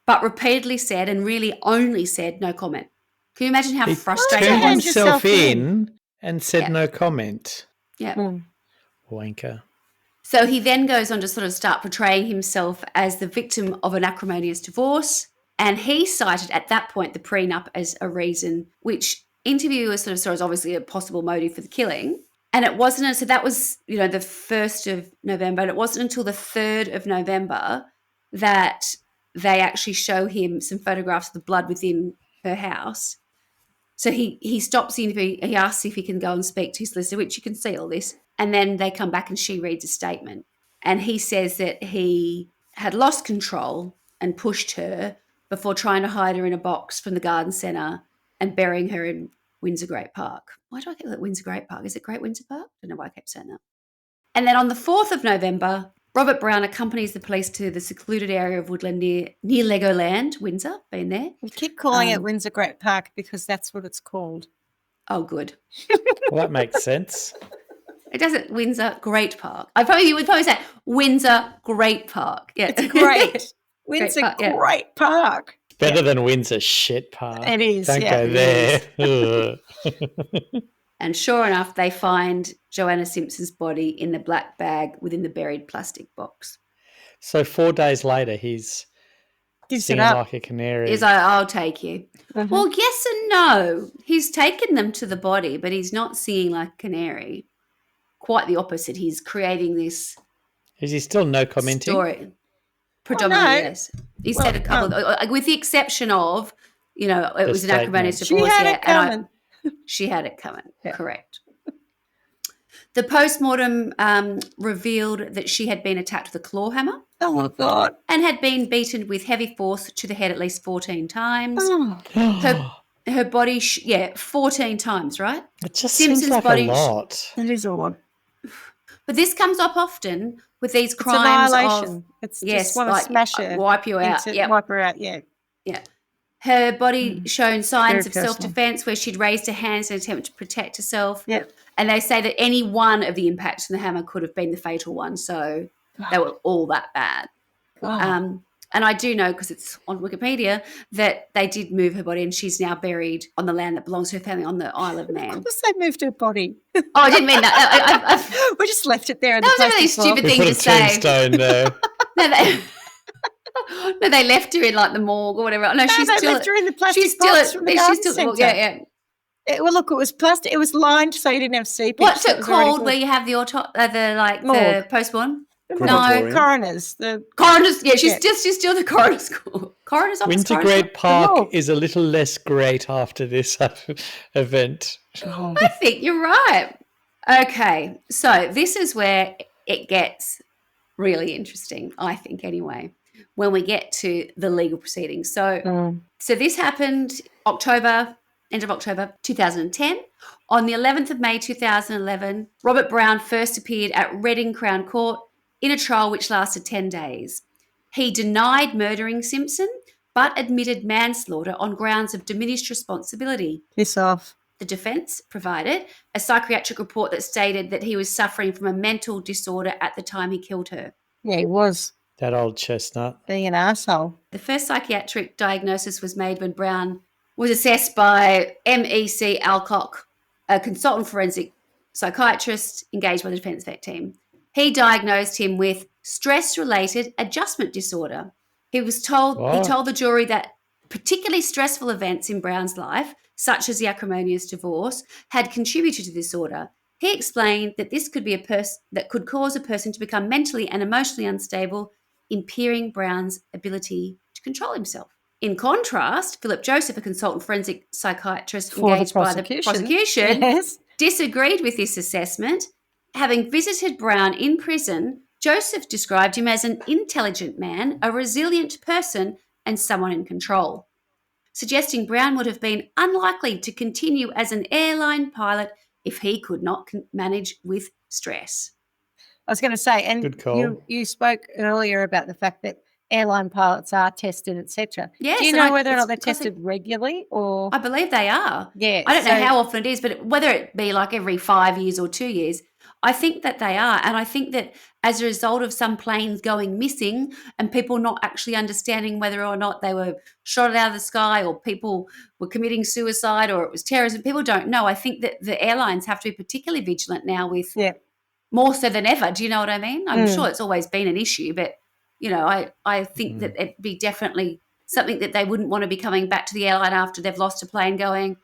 but repeatedly said and really only said no comment. Can you imagine how frustrating he he turned was? himself in and said no comment. Yeah. Wanker. So he then goes on to sort of start portraying himself as the victim of an acrimonious divorce. And he cited at that point the prenup as a reason, which interviewers sort of saw as obviously a possible motive for the killing. And it wasn't, so that was, the 1st of November. And it wasn't until the 3rd of November that they actually show him some photographs of the blood within her house. So he stops the interview. He asks if he can go and speak to his solicitor, which you can see all this. And then they come back and she reads a statement. And he says that he had lost control and pushed her before trying to hide her in a box from the garden centre and burying her in Windsor Great Park. Why do I keep that Windsor Great Park? Is it Great Windsor Park? I don't know why I kept saying that. And then on the 4th of November, Robert Brown accompanies the police to the secluded area of woodland near Legoland, Windsor, been there. We keep calling it Windsor Great Park because that's what it's called. Oh, good. Well, that makes sense. It doesn't. Windsor Great Park. You would probably say Windsor Great Park. Yeah, it's great. Windsor Great Park. Better than Windsor Shit Park. It is. Don't go there. And sure enough, they find Joanna Simpson's body in the black bag within the buried plastic box. So 4 days later, he's singing like a canary. He's like, I'll take you. Mm-hmm. Well, yes and no. He's taken them to the body, but he's not singing like a canary. Quite the opposite. He's creating this. Is he still no commenting? Story. Predominantly, yes. He said a couple, with the exception of, it was an acrimonious divorce. She had it coming. She had it coming. Yeah. Correct. The postmortem revealed that she had been attacked with a claw hammer. Oh, my God. And had been beaten with heavy force to the head at least 14 times. Oh. Her body, 14 times, right? It just seems like a lot. It is a lot. But this comes up often with these crimes. It's annihilation. It's just want to smash her. Wipe you out. Wipe her out, yeah. Yeah. Her body shown signs of self-defense where she'd raised her hands in an attempt to protect herself. Yep. And they say that any one of the impacts from the hammer could have been the fatal one. So they were all that bad. Wow. And I do know, because it's on Wikipedia, that they did move her body and she's now buried on the land that belongs to her family on the Isle of Man. Of course they moved her body. Oh, I didn't mean that. We just left it there. That was a really stupid thing to say. Tombstone there. No, they left her in like the morgue or whatever. No, she's still left her in the plastic box from the garden centre. Yeah. Well, look, it was plastic. It was lined so you didn't have seepage. What's it called where you have the the postmortem? No, coroners. The coroners. Yeah, she's still the coroner's school. Coroner's office. Windsor Great Park is a little less great after this event. I think you're right. Okay, so this is where it gets really interesting, I think, anyway, when we get to the legal proceedings. So this happened end of October 2010. On the 11th of May 2011, Robert Brown first appeared at Reading Crown Court in a trial which lasted 10 days. He denied murdering Simpson, but admitted manslaughter on grounds of diminished responsibility. Piss off. The defence provided a psychiatric report that stated that he was suffering from a mental disorder at the time he killed her. Yeah, he was. That old chestnut. Being an arsehole. The first psychiatric diagnosis was made when Brown was assessed by MEC Alcock, a consultant forensic psychiatrist engaged by the defence vet team. He diagnosed him with stress-related adjustment disorder. He told the jury that particularly stressful events in Brown's life, such as the acrimonious divorce, had contributed to this disorder. He explained that this could be that could cause a person to become mentally and emotionally unstable, impairing Brown's ability to control himself. In contrast, Philip Joseph, a consultant forensic psychiatrist engaged by the prosecution, disagreed with this assessment. Having visited Brown in prison, Joseph described him as an intelligent man, a resilient person, and someone in control, suggesting Brown would have been unlikely to continue as an airline pilot if he could not manage with stress. I was going to say, and you spoke earlier about the fact that airline pilots are tested, etc. Yes, do you know whether or not they're tested regularly? Or I believe they are. Yeah, I don't know how often it is, but whether it be like every 5 years or 2 years, I think that they are. And I think that as a result of some planes going missing and people not actually understanding whether or not they were shot out of the sky or people were committing suicide or it was terrorism, people don't know. I think that the airlines have to be particularly vigilant now with more so than ever. Do you know what I mean? I'm sure it's always been an issue, but, I think that it'd be definitely something that they wouldn't want to be coming back to the airline after they've lost a plane going,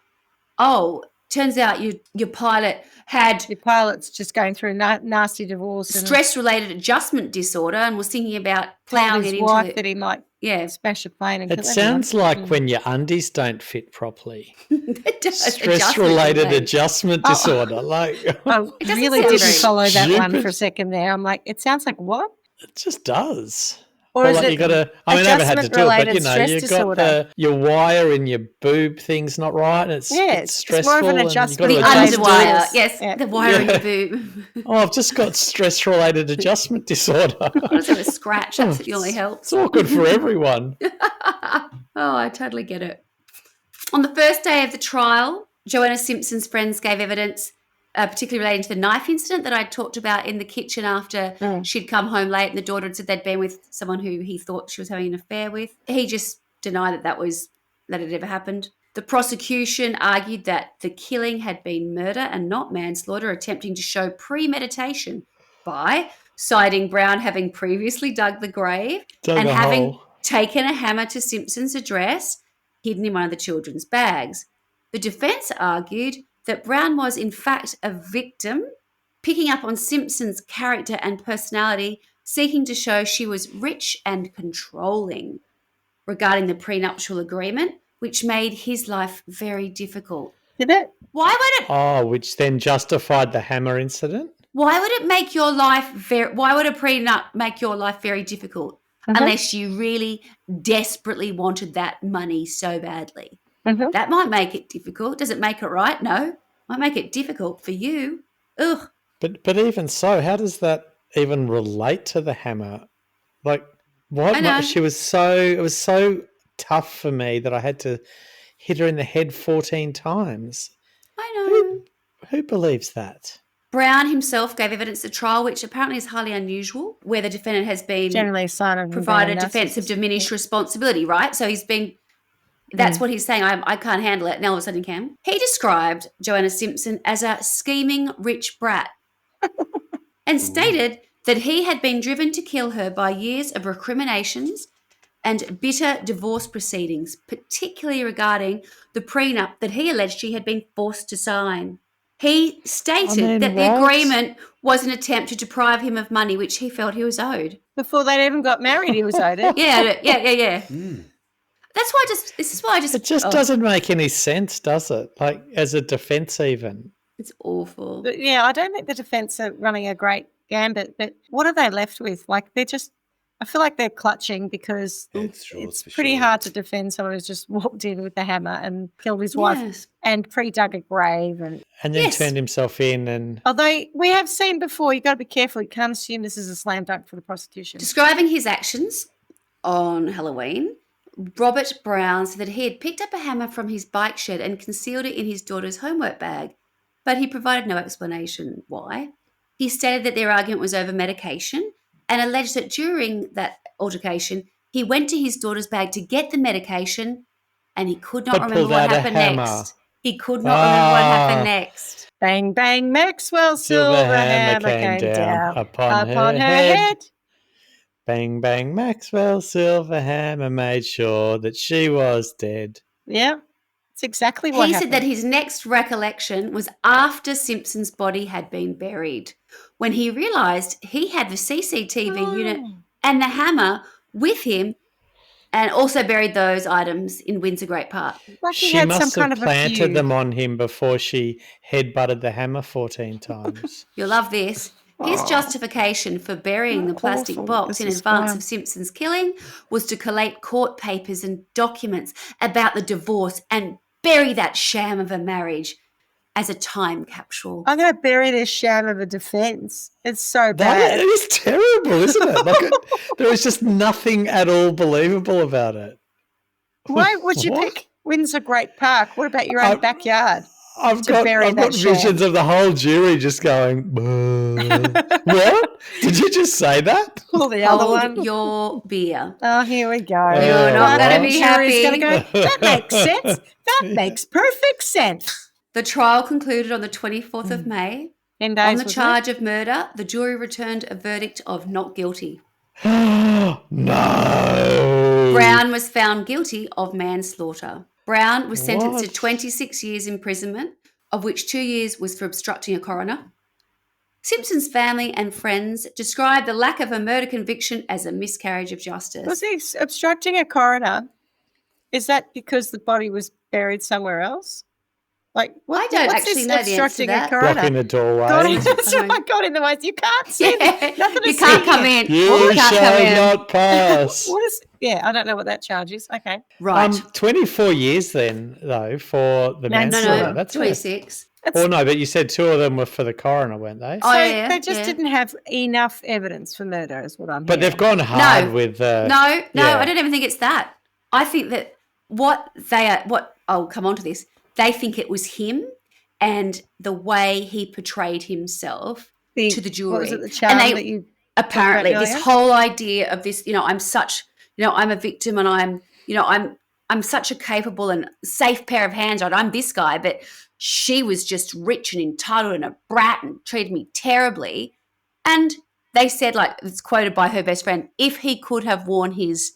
oh, turns out your pilot had... Your pilot's just going through a nasty divorce. Stress-related adjustment disorder and was thinking about ploughing it into... wife that he might Yeah. smash a plane and It kill sounds everyone. like when your undies don't fit properly. It does. Stress-related Adjustment adjustment disorder. Like I It doesn't really sound didn't very follow that one stupid. for a second there. I'm like, it sounds like what? It just does. Or Well, is like it you gotta. I mean, I haven't had to do it, but adjustment-related stress you got disorder? your wire in your boob thing's not right, and it's Yeah, it's it's more of stressful, an and you got the to adjustment-related adjust underwire. it. stress. Yes, Yeah. the wire in Yeah. your boob. Oh, I've just got stress-related adjustment disorder. I just have a scratch. That's the only helps. It's awkward for everyone. Oh, I totally get it. On the first day of the trial, Joanna Simpson's friends gave evidence, particularly relating to the knife incident that I talked about in the kitchen after she'd come home late and the daughter had said they'd been with someone who he thought she was having an affair with. He just denied that it ever happened. The prosecution argued that the killing had been murder and not manslaughter, attempting to show premeditation by citing Brown having previously dug the grave Dug and a having hole. taken a hammer to Simpson's address, hidden in one of the children's bags. The defense argued that Brown was in fact a victim, picking up on Simpson's character and personality, seeking to show she was rich and controlling regarding the prenuptial agreement, which made his life very difficult. Did it? Why would it? Oh, which then justified the hammer incident? Why would it make your life very? Why would a prenup make your life very difficult unless you really desperately wanted that money so badly? That might make it difficult. Does it make it right? No, might make it difficult for you. Ugh. But even so, how does that even relate to the hammer? Like, what? I know. It was so tough for me that I had to hit her in the head 14 times. I know. Who believes that? Brown himself gave evidence at trial, which apparently is highly unusual, where the defendant has been Generally a sign of provided a defence of diminished responsibility, right? So he's been, that's what he's saying, I can't handle it, and all of a sudden he can. He described Joanna Simpson as a scheming rich brat and stated that he had been driven to kill her by years of recriminations and bitter divorce proceedings, particularly regarding the prenup that he alleged she had been forced to sign. He stated that the agreement was an attempt to deprive him of money which he felt he was owed. Before they even got married, he was owed it. Yeah. That's why It just doesn't make any sense, does it? Like, as a defence even. It's awful. But yeah, I don't think the defence are running a great gambit, but what are they left with? Like, I feel like they're clutching because it's pretty hard to defend someone who's just walked in with the hammer and killed his wife and pre-dug a grave. And then turned himself in. And although we have seen before, you've got to be careful. You can't assume this is a slam dunk for the prosecution. Describing his actions on Halloween, Robert Brown said that he had picked up a hammer from his bike shed and concealed it in his daughter's homework bag, but he provided no explanation why. He stated that their argument was over medication and alleged that during that altercation, he went to his daughter's bag to get the medication and he could not remember what happened next. He could not remember what happened next. Bang, bang, Maxwell's silver hammer came down upon her head. Bang, bang, Maxwell's silver hammer made sure that she was dead. Yeah, it's exactly what happened. He said that his next recollection was after Simpson's body had been buried, when he realised he had the CCTV unit and the hammer with him and also buried those items in Windsor Great Park. Like she must have planted them on him before she headbutted the hammer 14 times. You'll love this. His justification for burying the plastic box in advance of Simpson's killing was to collate court papers and documents about the divorce and bury that sham of a marriage as a time capsule. I'm going to bury this sham of a defence. It's so bad. It is terrible, isn't it? Like there is just nothing at all believable about it. Why would you pick Windsor Great Park? What about your own backyard? I've got visions of the whole jury just going, what? Did you just say that? Pull the other one. Hold your beer. Oh, here we go. You're not going to be happy. That makes sense. That makes perfect sense. The trial concluded on the 24th of May. 10 days. On the charge of murder, the jury returned a verdict of not guilty. No. Brown was found guilty of manslaughter. Brown was sentenced to 26 years imprisonment, of which 2 years was for obstructing a coroner. Simpson's family and friends described the lack of a murder conviction as a miscarriage of justice. Was he obstructing a coroner? Is that because the body was buried somewhere else? Like, I don't actually know the answer to that. Blocking the doorway. That's right, got in the way. You can't see. Nothing to You can't see come here. in. You shall not pass. What is? Yeah, I don't know what that charge is. Okay, Right. 24 years then, though, for the manslaughter. No, That's 26. Oh, no, but you said 2 of them were for the coroner, weren't they? Oh, so yeah, they just didn't have enough evidence for murder, is what I'm But hearing. they've gone hard with... No, I don't even think it's that. I think that I'll come on to this, they think it was him and the way he portrayed himself to the jury. What was it, the charm that you apparently talked about this earlier? whole idea of this, I'm a victim and I'm such a capable and safe pair of hands. I'm this guy, but she was just rich and entitled and a brat and treated me terribly. And they said, like, it's quoted by her best friend, if he could have worn his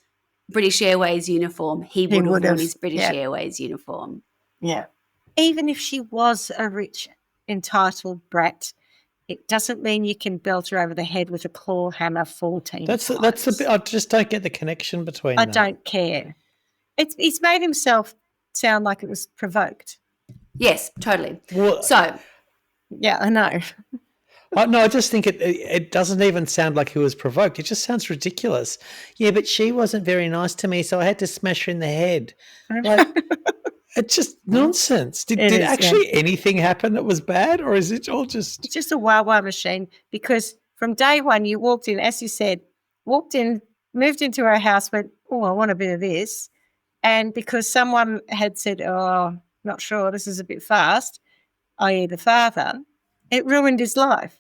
British Airways uniform, he would have worn his British Airways uniform. Yeah. Even if she was a rich, entitled brat, it doesn't mean you can belt her over the head with a claw hammer 14 That's times. the bit. I just don't get the connection between I them. don't care. He's made himself sound like it was provoked. Yes, totally. Well, So, yeah, I know. No, I just think it doesn't even sound like he was provoked. It just sounds ridiculous. Yeah, but she wasn't very nice to me, so I had to smash her in the head. Like, it's just nonsense. Did actually anything happen that was bad, or is it all just... It's just a wah-wah machine, because from day one you walked in, as you said, moved into her house, went, oh, I want a bit of this. And because someone had said, oh, not sure, this is a bit fast, i.e. the father, it ruined his life.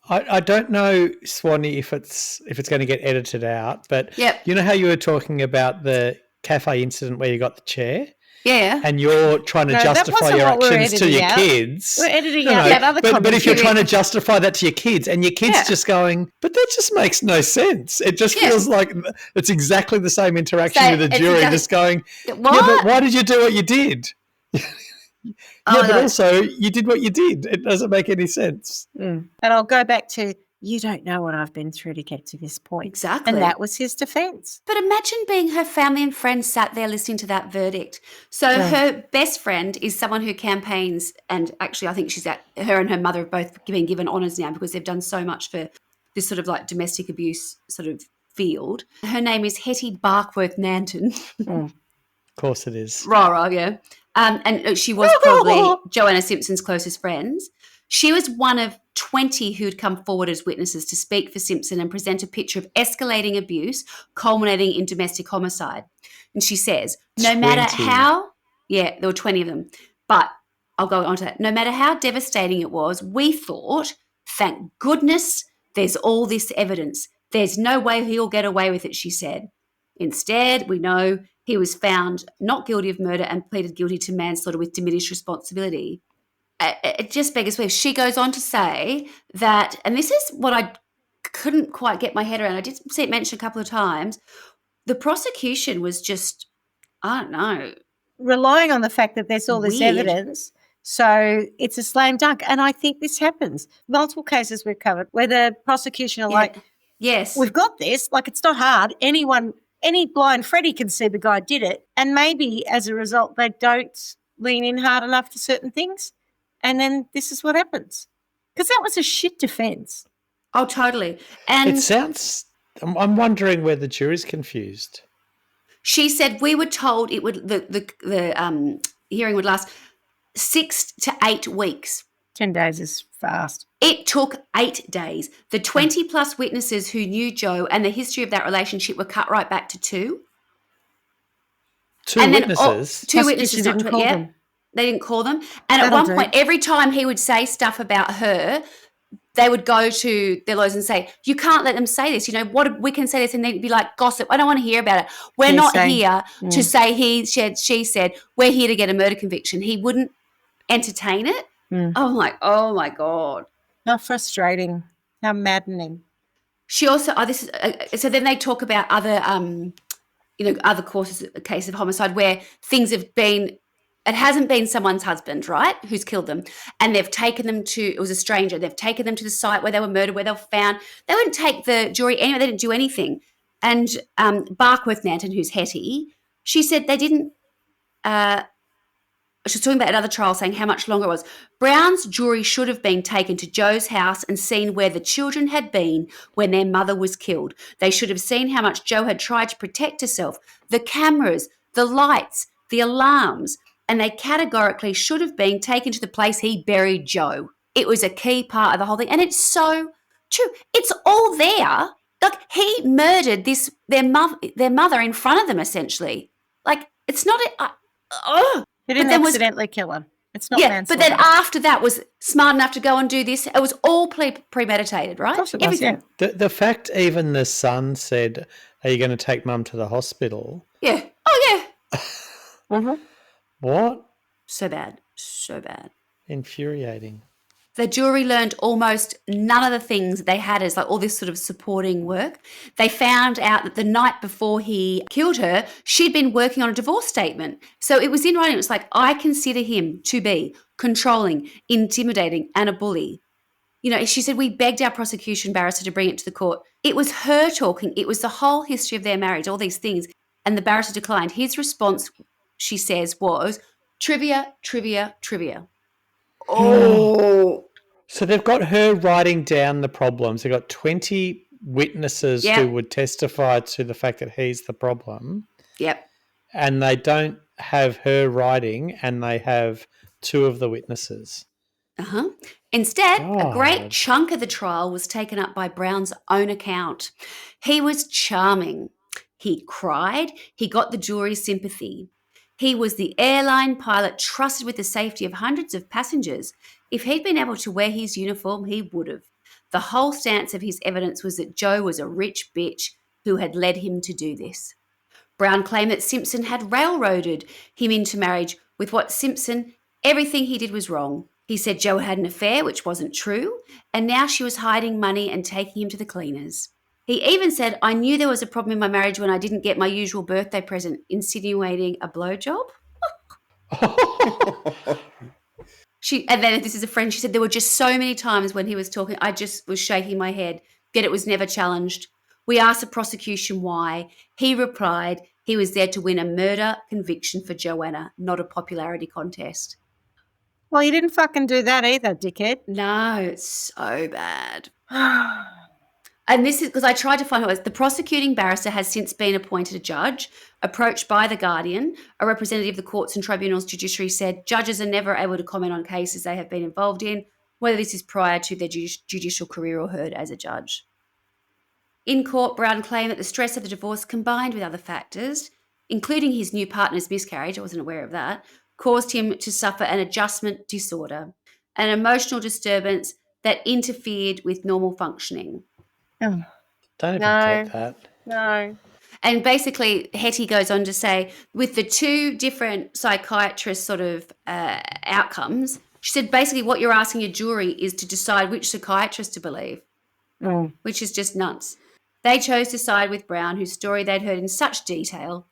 I don't know, Swanny, if it's going to get edited out, but you know how you were talking about the cafe incident where you got the chair? Yeah. And you're trying to justify your actions to your kids. We're editing out that other comment. But if you're trying to justify that to your kids and your kids just going, but that just makes no sense. It just feels like it's exactly the same interaction with the jury, just going, what? Yeah, but why did you do what you did? But also you did what you did. It doesn't make any sense. And I'll go back to, you don't know what I've been through to get to this point. Exactly. And that was his defence. But imagine being her family and friends sat there listening to that verdict. So her best friend is someone who campaigns, and actually I think her and her mother have both been given honours now because they've done so much for this sort of like domestic abuse sort of field. Her name is Hetty Barkworth Nanton. Of course it is. Rah, yeah. And she was probably Joanna Simpson's closest friends. She was one of 20 who'd come forward as witnesses to speak for Simpson and present a picture of escalating abuse culminating in domestic homicide. And she says, no matter how, there were 20 of them, but I'll go on to that. No matter how devastating it was, we thought, thank goodness there's all this evidence. There's no way he'll get away with it, she said. Instead, we know he was found not guilty of murder and pleaded guilty to manslaughter with diminished responsibility. It just beggars belief. She goes on to say that, and this is what I couldn't quite get my head around. I did see it mentioned a couple of times. The prosecution was just, I don't know, relying on the fact that there's all this evidence. So it's a slam dunk. And I think this happens. Multiple cases we've covered where the prosecution are like, yes, we've got this. Like, it's not hard. Any blind Freddie can see the guy did it. And maybe as a result, they don't lean in hard enough to certain things. And then this is what happens. Because that was a shit defence. Oh, totally. And it sounds, I'm wondering where the jury's confused. She said we were told it would the hearing would last 6 to 8 weeks. 10 days is fast. It took 8 days. The 20-plus witnesses who knew Joe and the history of that relationship were cut right back to 2. Two witnesses? Two witnesses. Didn't call them. They didn't call them. And at one point, every time he would say stuff about her, they would go to their lawyers and say, you can't let them say this. You know, we can say this, and they'd be like, gossip. I don't want to hear about it. We're not here to say he said, she said. We're here to get a murder conviction. He wouldn't entertain it. I'm like, oh, my God. How frustrating. How maddening. She also, so then they talk about other, other cases of homicide where things have been It hasn't been someone's husband, right, who's killed them. And they've taken them to, it was a stranger, they've taken them to the site where they were murdered, where they were found. They wouldn't take the jury anywhere. They didn't do anything. And Barkworth Nanton, who's Hetty, she said they didn't, she was talking about another trial, saying how much longer it was. Brown's jury should have been taken to Joe's house and seen where the children had been when their mother was killed. They should have seen how much Joe had tried to protect herself, the cameras, the lights, the alarms, and they categorically should have been taken to the place he buried Joe. It was a key part of the whole thing, and it's so true. It's all there. Like, he murdered their mother in front of them, essentially. Like, it's not He didn't accidentally kill her. It's not manslaughter. But then after that was smart enough to go and do this. It was all premeditated, right? Of course it was, yeah. The fact even the son said, "Are you going to take Mum to the hospital?" Yeah. Oh, yeah. Mm-hmm. What? So bad. So bad. Infuriating. The jury learned almost none of the things they had as like all this sort of supporting work. They found out that the night before he killed her, she'd been working on a divorce statement. So it was in writing. It was like, I consider him to be controlling, intimidating, and a bully. You know, she said, we begged our prosecution barrister to bring it to the court. It was her talking. It was the whole history of their marriage, all these things. And the barrister declined. His response, she says, was trivia, trivia, trivia. Oh. So they've got her writing down the problems. They've got 20 witnesses who would testify to the fact that he's the problem. Yep. And they don't have her writing, and they have 2 of the witnesses. Uh-huh. Instead, a great chunk of the trial was taken up by Brown's own account. He was charming. He cried. He got the jury's sympathy. He was the airline pilot trusted with the safety of hundreds of passengers. If he'd been able to wear his uniform, he would have. The whole stance of his evidence was that Joe was a rich bitch who had led him to do this. Brown claimed that Simpson had railroaded him into marriage with what Simpson, everything he did was wrong. He said Joe had an affair, which wasn't true, and now she was hiding money and taking him to the cleaners. He even said, I knew there was a problem in my marriage when I didn't get my usual birthday present, insinuating a blowjob. And then this is a friend, she said there were just so many times when he was talking, I just was shaking my head, yet it was never challenged. We asked the prosecution why. He replied he was there to win a murder conviction for Joanna, not a popularity contest. Well, you didn't fucking do that either, dickhead. No, it's so bad. And this is because I tried to find out. The prosecuting barrister has since been appointed a judge. Approached by The Guardian, a representative of the courts and tribunals judiciary said judges are never able to comment on cases they have been involved in, whether this is prior to their judicial career or heard as a judge. In court, Brown claimed that the stress of the divorce combined with other factors, including his new partner's miscarriage, I wasn't aware of that, caused him to suffer an adjustment disorder, an emotional disturbance that interfered with normal functioning. Oh. Don't even get that. No. And basically, Hetty goes on to say, with the 2 different psychiatrist sort of outcomes, she said basically what you're asking your jury is to decide which psychiatrist to believe, which is just nuts. They chose to side with Brown, whose story they'd heard in such detail.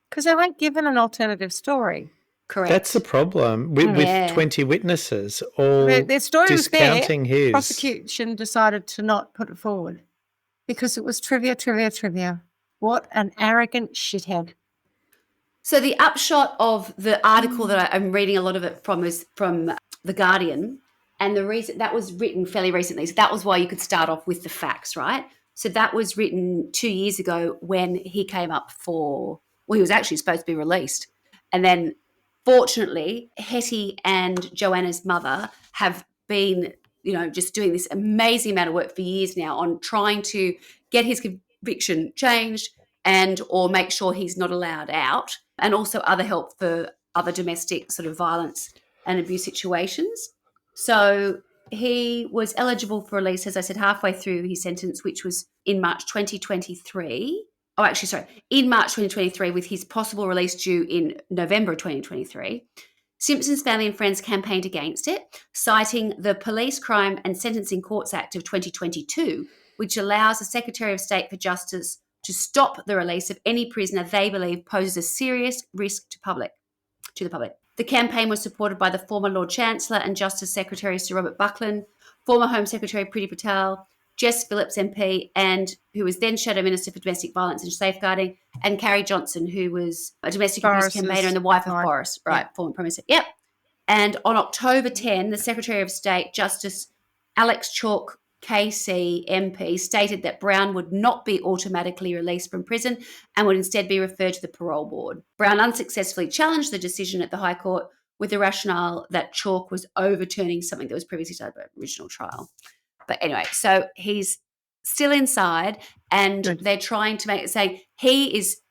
Because they weren't given an alternative story. Correct. That's the problem with 20 witnesses all their story discounting was there. his. Prosecution decided to not put it forward because it was trivia, trivia, trivia. What an arrogant shithead. So the upshot of the article that I'm reading a lot of it from is from The Guardian, and the reason that was written fairly recently. So that was why you could start off with the facts, right? So that was written 2 years ago when he came up he was actually supposed to be released. And then fortunately, Hetty and Joanna's mother have been, just doing this amazing amount of work for years now on trying to get his conviction changed or make sure he's not allowed out, and also other help for other domestic sort of violence and abuse situations. So he was eligible for release, as I said, halfway through his sentence, which was in March 2023. In March 2023, with his possible release due in November 2023. Simpson's family and friends campaigned against it, citing the Police Crime and Sentencing Courts Act of 2022, which allows the Secretary of State for Justice to stop the release of any prisoner they believe poses a serious risk to the public. The campaign was supported by the former Lord Chancellor and Justice Secretary Sir Robert Buckland, former Home Secretary Priti Patel, Jess Phillips MP, and who was then Shadow Minister for Domestic Violence and Safeguarding, and Carrie Johnson, who was a domestic abuse campaigner and the wife of Boris, former Prime Minister. Yep. And on October 10, the Secretary of State, Justice Alex Chalk KC MP, stated that Brown would not be automatically released from prison and would instead be referred to the parole board. Brown unsuccessfully challenged the decision at the High Court with the rationale that Chalk was overturning something that was previously done by original trial. But anyway, so he's still inside, and they're trying to make it say he is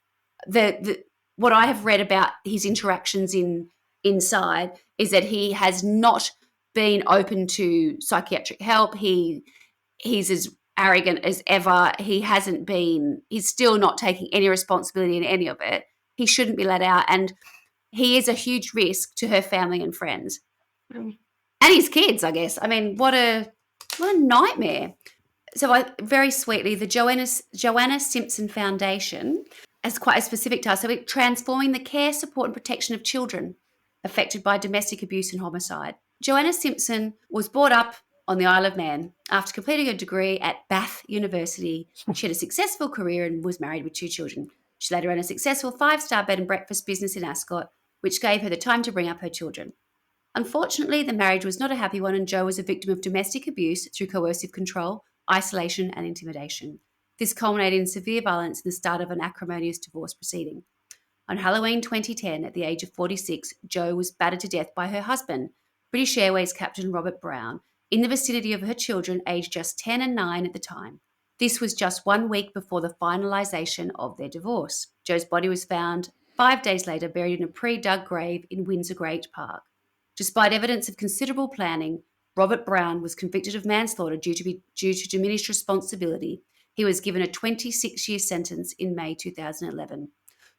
the what I have read about his interactions inside is that he has not been open to psychiatric help. He's as arrogant as ever. He's still not taking any responsibility in any of it. He shouldn't be let out, and he is a huge risk to her family and friends. And his kids, I guess. I mean, what a nightmare. So very sweetly, the Joanna Simpson Foundation has quite a specific task. So it's transforming the care, support and protection of children affected by domestic abuse and homicide. Joanna Simpson was brought up on the Isle of Man. After completing a degree at Bath University, she had a successful career and was married with 2 children. She later ran a successful 5-star bed and breakfast business in Ascot, which gave her the time to bring up her children. Unfortunately, the marriage was not a happy one, and Jo was a victim of domestic abuse through coercive control, isolation and intimidation. This culminated in severe violence and the start of an acrimonious divorce proceeding. On Halloween 2010, at the age of 46, Jo was battered to death by her husband, British Airways Captain Robert Brown, in the vicinity of her children, aged just 10 and 9 at the time. This was just 1 week before the finalisation of their divorce. Jo's body was found 5 days later, buried in a pre-dug grave in Windsor Great Park. Despite evidence of considerable planning, Robert Brown was convicted of manslaughter due to diminished responsibility. He was given a 26-year sentence in May 2011.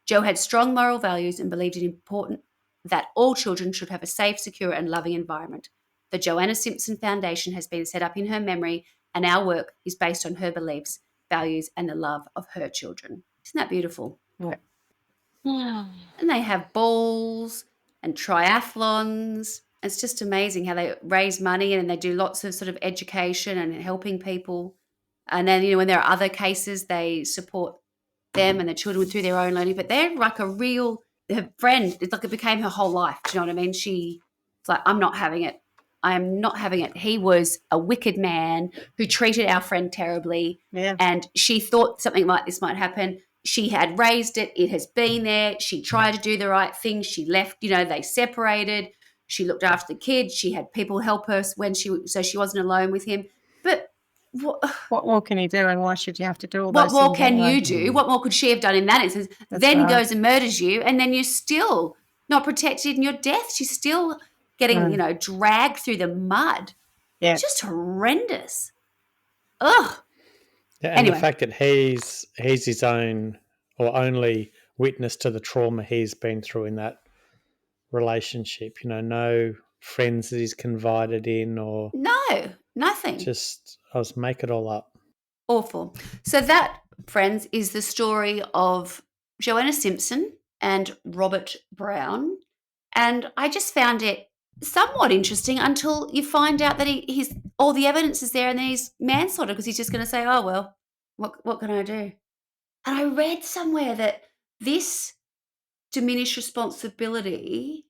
Jo had strong moral values and believed it important that all children should have a safe, secure and loving environment. The Joanna Simpson Foundation has been set up in her memory, and our work is based on her beliefs, values and the love of her children. Isn't that beautiful? Yeah. And they have balls and triathlons. It's just amazing how they raise money and they do lots of sort of education and helping people. And then, when there are other cases, they support them and their children through their own learning. But they're like her friend. It's like it became her whole life. Do you know what I mean? It's like, I'm not having it. I am not having it. He was a wicked man who treated our friend terribly. Yeah. And she thought something like this might happen. She had raised it. It has been there. She tried to do the right thing. She left, they separated. She looked after the kids. She had people help her so she wasn't alone with him. But what more can he do, and why should you have to do all what those more things can anyway? you do? What more could she have done in that instance? That's then right. goes and murders you, and then you're still not protected in your death. She's still getting, dragged through the mud. Yeah. Just horrendous. Ugh. Yeah, and Anyway. the fact that he's his own or only witness to the trauma he's been through in that relationship, no friends that he's confided in or No, nothing. just make it all up. Awful. So that, friends, is the story of Joanna Simpson and Robert Brown. And I just found it somewhat interesting until you find out that he's all the evidence is there and then he's manslaughter because he's just going to say, oh, well, what can I do? And I read somewhere that this diminished responsibility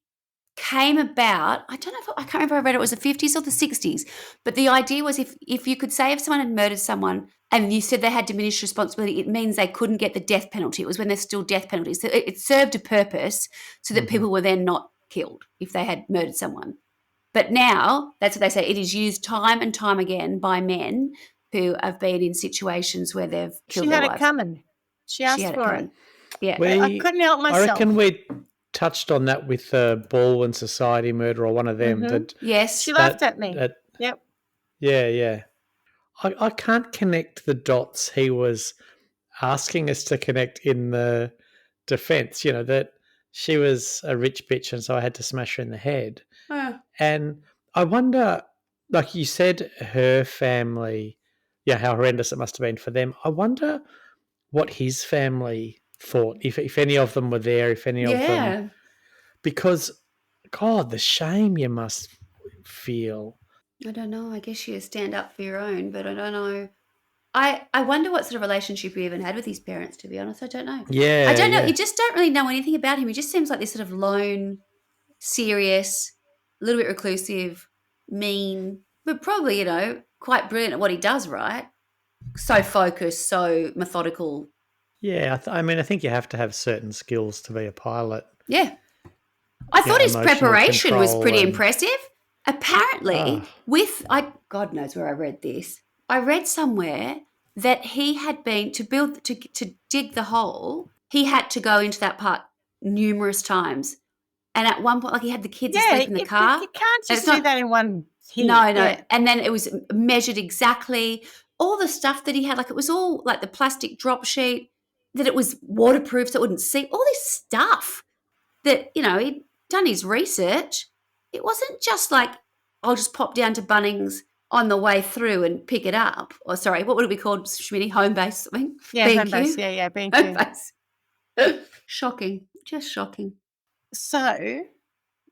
came about, I can't remember if I read it was the 50s or the 60s, but the idea was if you could say if someone had murdered someone and you said they had diminished responsibility, it means they couldn't get the death penalty. It was when there's still death penalties. So it served a purpose so that people were then not killed if they had murdered someone. But now, that's what they say, it is used time and time again by men who have been in situations where they've killed their wives. She had it coming. She asked had for it. Yeah. I couldn't help myself. I reckon we touched on that with Baldwin Society murder or one of them. That yes. She laughed at me. Yep. Yeah. I can't connect the dots he was asking us to connect in the defence, that she was a rich bitch and so I had to smash her in the head. And I wonder, like you said, her family, how horrendous it must have been for them. I wonder what his family thought, if any of them were there, if any of them. Because God, the shame you must feel. I don't know. I guess you stand up for your own, but I don't know. I wonder what sort of relationship he even had with his parents, to be honest. I don't know. Yeah. I don't know. yeah. You just don't really know anything about him. He just seems like this sort of lone, serious, a little bit reclusive, mean, but probably, quite brilliant at what he does, right? So focused, so methodical. Yeah, I think you have to have certain skills to be a pilot. Yeah. I thought his emotional preparation was control pretty and- impressive. Apparently, God knows where I read this. I read somewhere that he had been to dig the hole. He had to go into that part numerous times, and at one point, like he had the kids asleep in the car. You can't And just do that in one hit. No. Yeah. And then it was measured exactly. All the stuff that he had, like it was all like the plastic drop sheet, that it was waterproof so it wouldn't seep. All this stuff that, he'd done his research. It wasn't just like, I'll just pop down to Bunnings on the way through and pick it up. Or sorry, what would it be called, Schmitty? Home base something? Yeah, B&Q? home base. Yeah, Home B&Q. base. Shocking. Just shocking. So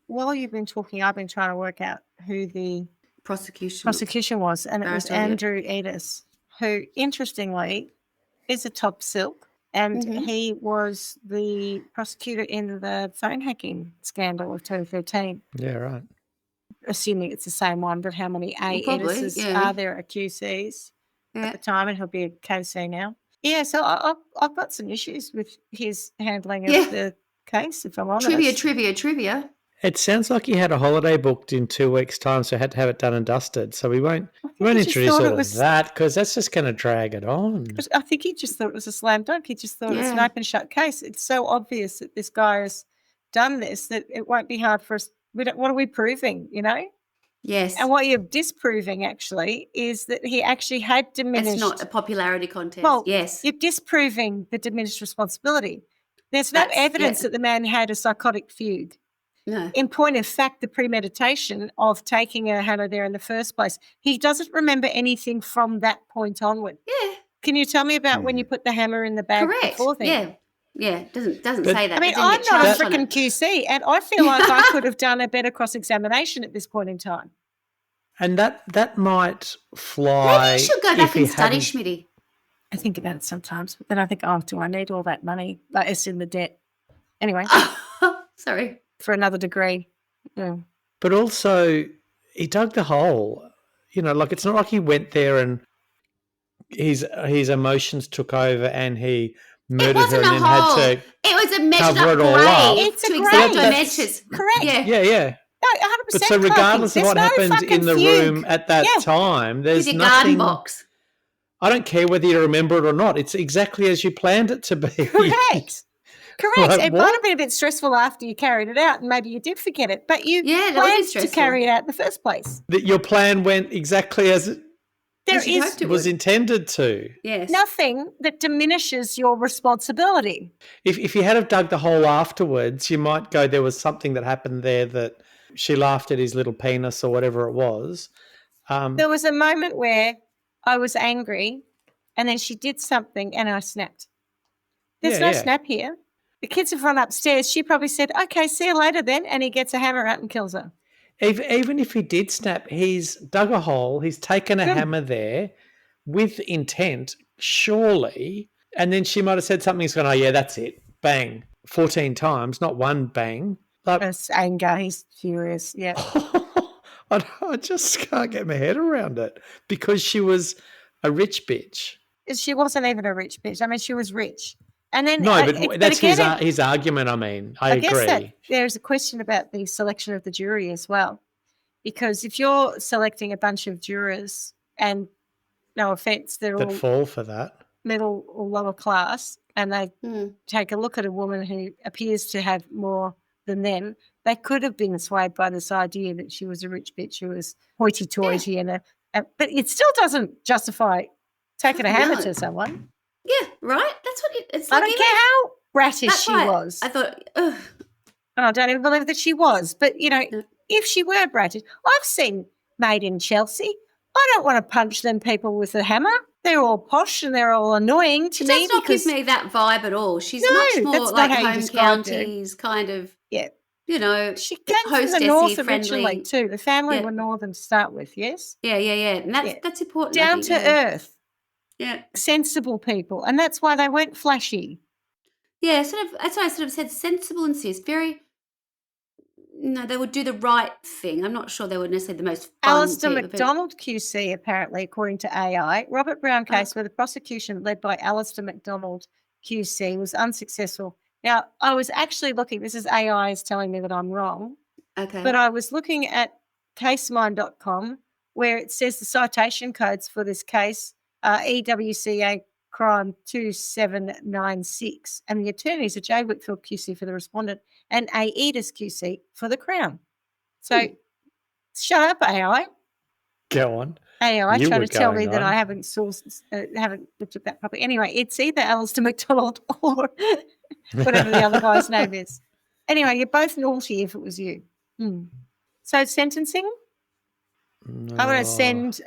while you've been talking, I've been trying to work out who the prosecution was, and it was Andrew Edis, who, interestingly, is a top silk, and he was the prosecutor in the phone hacking scandal of 2013. Yeah, right. Assuming it's the same one, but how many Edis's are there at QCs at the time? And he'll be a KC now. Yeah, so I've got some issues with his handling of the case, if I'm honest. Trivia. It sounds like he had a holiday booked in 2 weeks' time, so he had to have it done and dusted. So we won't introduce all of that because that's just going to drag it on. But I think he just thought it was a slam dunk. He just thought it's an open shut case. It's so obvious that this guy has done this that it won't be hard for us. What are we proving, Yes. And what you're disproving, actually, is that he actually had diminished. It's not a popularity contest. Well, yes. You're disproving the diminished responsibility. There's no evidence that the man had a psychotic fugue. No. In point of fact, the premeditation of taking a hammer there in the first place, he doesn't remember anything from that point onward. Yeah. Can you tell me about when you put the hammer in the bag before then? Yeah. Doesn't say that. I mean, I'm not a freaking QC, and I feel like I could have done a better cross-examination at this point in time. And that might fly. Maybe you should go back and study, Schmitty. I think about it sometimes, but then I think, do I need all that money? Like, it's in the debt. Anyway. Sorry. For another degree. Yeah. But also, he dug the hole. It's not like he went there and his emotions took over and he murdered her and then had to it was a measured cover up it all up. grave It's a to grave. exact dimensions. Correct. Yeah. No, 100%. But so regardless of what happened in the room at that time, there's your nothing. garden box. I don't care whether you remember it or not. It's exactly as you planned it to be. Correct. Like, it might have been a bit stressful after you carried it out, and maybe you did forget it, but you planned to carry it out in the first place. Your plan went exactly as it was intended to. Yes. Nothing that diminishes your responsibility. If you had have dug the hole afterwards, you might go, there was something that happened there that she laughed at his little penis or whatever it was. There was a moment where I was angry, and then she did something, and I snapped. There's no snap here. The kids have run upstairs. She probably said, okay, see you later then, and he gets a hammer out and kills her. Even if he did snap, he's dug a hole, he's taken a hammer there with intent, surely, and then she might have said something, he's gone, oh yeah, that's it, bang, 14 times, not one bang. It's anger, he's furious, yeah. I just can't get my head around it because she was a rich bitch. She wasn't even a rich bitch. I mean, she was rich. And then but that's his argument. I mean, I agree. Guess that there's a question about the selection of the jury as well, because if you're selecting a bunch of jurors, and no offence, they're all fall for that middle or lower class, and they take a look at a woman who appears to have more than them, they could have been swayed by this idea that she was a rich bitch who was hoity-toity, but it still doesn't justify taking a hammer to someone. Yeah, right? That's what it's I like. don't care how rattish she was. I thought, ugh. And I don't even believe that she was. But, if she were bratish, I've seen Made in Chelsea. I don't want to punch them people with a hammer. They're all posh and they're all annoying to me. She does not give me that vibe at all. She's much more like home counties kind of. Yeah. She came from the north originally friendly. too. The family were northern to start with, yes? Yeah. And that's important. Down to earth. Yeah. Sensible people. And that's why they weren't flashy. Yeah, that's why I sort of said sensible and serious. They would do the right thing. I'm not sure they were necessarily the most fun Alistair people. MacDonald QC, apparently, according to AI, Robert Brown case where the prosecution led by Alistair MacDonald QC was unsuccessful. Now, I was actually looking, this is AI is telling me that I'm wrong. Okay. But I was looking at casemine.com where it says the citation codes for this case are EWCA crime 2796 and the attorneys are J. Whitfield QC for the respondent and A. Edis QC for the Crown. So shut up, AI. Go on. AI You trying were to tell me going that on. I haven't looked at that properly. Anyway, it's either Alistair MacDonald or whatever the other guy's name is. Anyway, you're both naughty if it was you. So sentencing, I'm going to send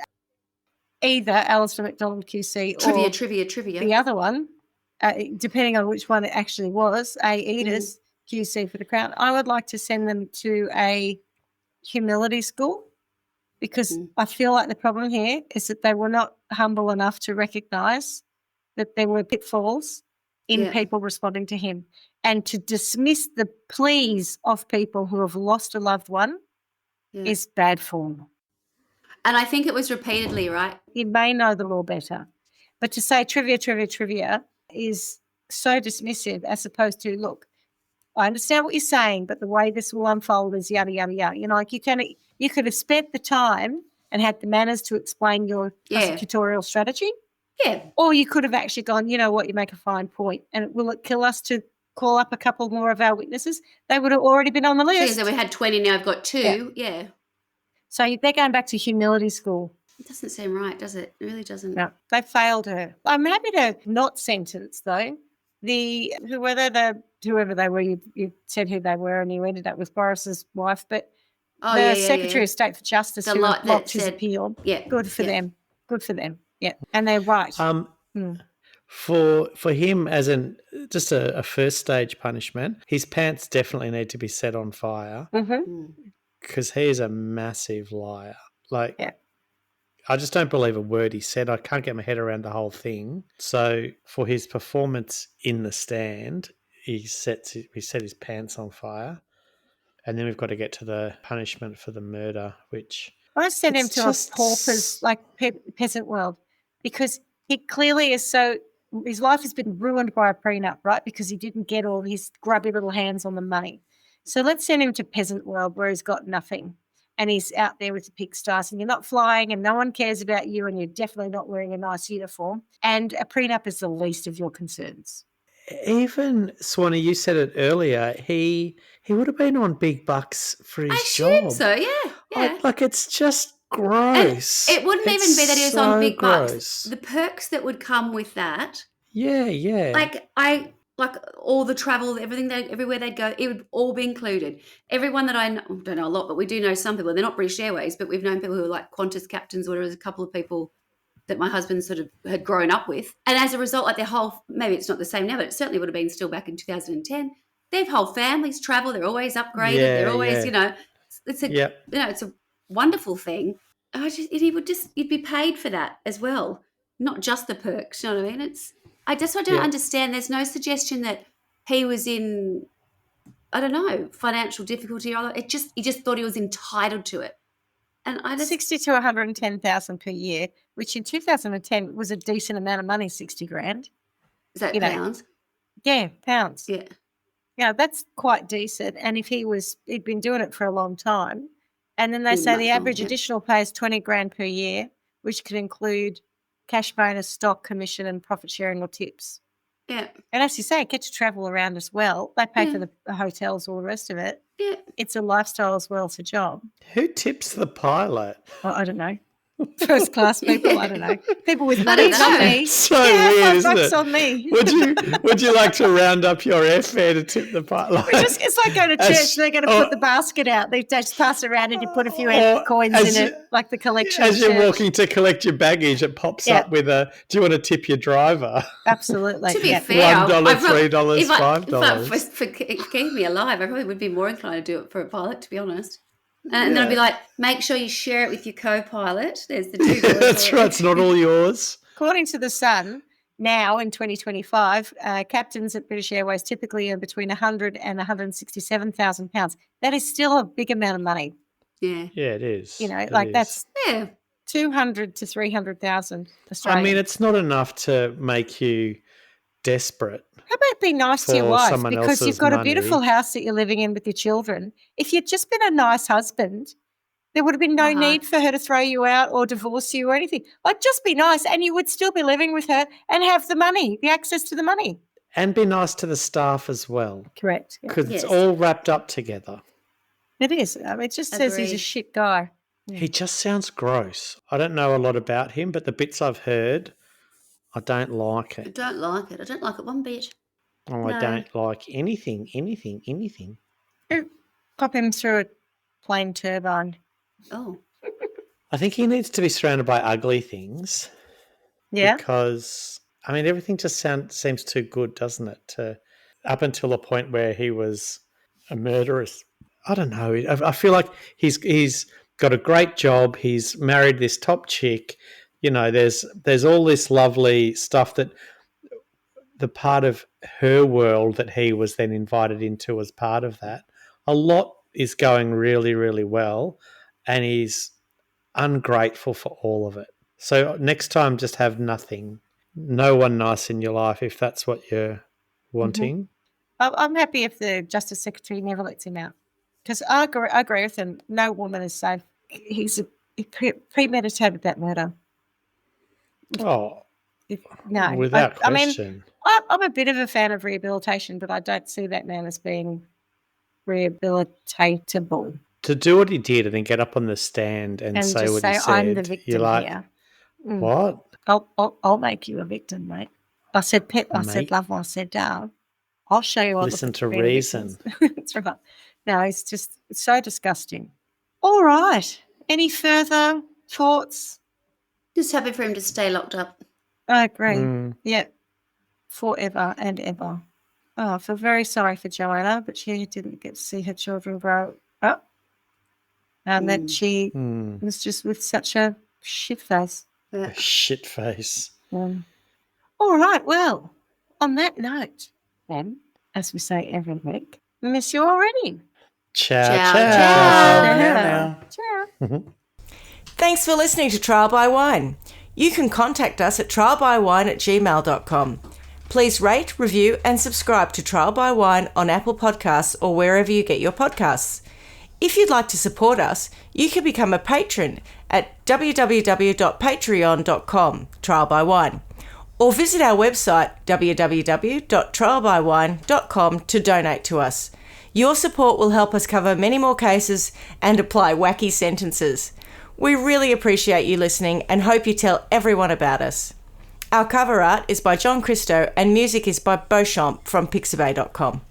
either Alistair MacDonald QC or trivia. the other one, depending on which one it actually was, A. Edis QC for the Crown. I would like to send them to a humility school because I feel like the problem here is that they were not humble enough to recognise that there were pitfalls in people responding to him and to dismiss the pleas of people who have lost a loved one is bad form. And I think it was repeatedly, right? You may know the law better. But to say trivia is so dismissive as opposed to, look, I understand what you're saying, but the way this will unfold is yada, yada, yada. Like you could have spent the time and had the manners to explain your prosecutorial strategy. Yeah. Or you could have actually gone, you know what, you make a fine point. And will it kill us to call up a couple more of our witnesses? They would have already been on the list. So we had 20, now I've got 2. Yeah. So they're going back to humility school. It doesn't seem right, does it? It really doesn't. No, they failed her. I'm happy to not sentence, though. Whoever they were, you said who they were and you ended up with Boris's wife, but Secretary of State for Justice who blocked his appeal. Yeah. Good for them. Good for them. Yeah. And they're right. For him as just a first stage punishment, his pants definitely need to be set on fire because he is a massive liar. I just don't believe a word he said. I can't get my head around the whole thing. So for his performance in the stand, he set his pants on fire. And then we've got to get to the punishment for the murder, which I sent him to a pauper's, peasant world, because he clearly is his life has been ruined by a prenup, right? Because he didn't get all his grubby little hands on the money. So let's send him to peasant world where he's got nothing and he's out there with the pigsties and you're not flying and no one cares about you and you're definitely not wearing a nice uniform and a prenup is the least of your concerns. Even, Swanny, you said it earlier, he would have been on big bucks for his job. I assume so, yeah. It's just gross. And it wouldn't even be that he was on big bucks. The perks that would come with that. Yeah. Like all the travel, everywhere they'd go, it would all be included. Everyone that I know, don't know a lot, but we do know some people. They're not British Airways, but we've known people who are like Qantas captains, or there's a couple of people that my husband sort of had grown up with. And as a result, their whole, maybe it's not the same now, but it certainly would have been still back in 2010. Their whole families travel. They're always upgraded. They're always, it's a wonderful thing. You'd be paid for that as well, not just the perks. You know what I mean? I don't understand. There's no suggestion that he was in, I don't know, financial difficulty or he just thought he was entitled to it. And 60 to 110,000 per year, which in 2010 was a decent amount of money, 60 grand. Is that pounds? Yeah, pounds. Yeah. Yeah, that's quite decent. And if he'd been doing it for a long time, and then they say the average additional pay is 20 grand per year, which could include cash bonus, stock, commission, and profit sharing or tips. Yeah. And as you say, get to travel around as well. They pay for the hotels, all the rest of it. Yeah. It's a lifestyle as well as a job. Who tips the pilot? Well, I don't know. First class people, I don't know. People with I money, don't not know. me. So yeah, weird, isn't $5 it? on me. Would you like to round up your airfare to tip the pilot? It's like going to church. They're going to put the basket out. They just pass it around and you put a few coins in it, like the collection. As of you're church. walking to collect your baggage, it pops up with do you want to tip your driver? Absolutely. To be fair, $1, $3, if $5. for keeping me alive, I probably would be more inclined to do it for a pilot, to be honest. And then I'd be like, make sure you share it with your co-pilot. There's the $2. That's right. It's not all yours. According to The Sun, now in 2025, captains at British Airways typically earn between $100,000 and £167,000. That is still a big amount of money. Yeah. Yeah, it is. You know, It like is. that's Yeah. 200 to 300,000 Australian. I mean, it's not enough to make you desperate. How about be nice to your for wife someone because you've else's got a money. beautiful house that you're living in with your children. If you'd just been a nice husband, there would have been no need for her to throw you out or divorce you or anything. Like, just be nice and you would still be living with her and have the money, the access to the money. And be nice to the staff as well. Correct. Because it's all wrapped up together. It is. I mean, it just says he's a shit guy. He just sounds gross. I don't know a lot about him, but the bits I've heard, I don't like I it. don't like it. I don't like it one bit. Oh, No. I don't like anything. Pop him through a plane turbine. Oh. I think he needs to be surrounded by ugly things. Yeah. Because, I mean, everything just seems too good, doesn't it? Up until the point where he was a murderess. I don't know. I feel like he's got a great job. He's married this top chick. You know, there's all this lovely stuff that the part of her world that he was then invited into as part of that. A lot is going really, really well, and he's ungrateful for all of it. So next time, just have nothing. No one nice in your life if that's what you're wanting. I'm happy if the Justice Secretary never lets him out. Because I agree with him. No woman is safe. He premeditated that murder. Oh, No. without I mean, question. I'm a bit of a fan of rehabilitation, but I don't see that man as being rehabilitatable. To do what he did and then get up on the stand and say just what say, he said, I'm the victim you're like, here. what? I'll make you a victim, mate. I said pet. I said love. I said down. I'll show you. Listen to reason. That's right. No, it's just so disgusting. All right. Any further thoughts? Just happy for him to stay locked up. I agree. Yeah. Forever and ever. Oh, I feel very sorry for Joanna, but she didn't get to see her children grow up. And that she was just with such a shit face. A shit face. All right. Well, on that note, then, as we say every week, we miss you already. Ciao, Ciao, ciao. Ciao. Thanks for listening to Trial by Wine. You can contact us at trialbywine@gmail.com. Please rate, review and subscribe to Trial by Wine on Apple Podcasts or wherever you get your podcasts. If you'd like to support us, you can become a patron at www.patreon.com, Trial by Wine, or visit our website www.trialbywine.com to donate to us. Your support will help us cover many more cases and apply wacky sentences. We really appreciate you listening and hope you tell everyone about us. Our cover art is by John Christo and music is by Beauchamp from pixabay.com.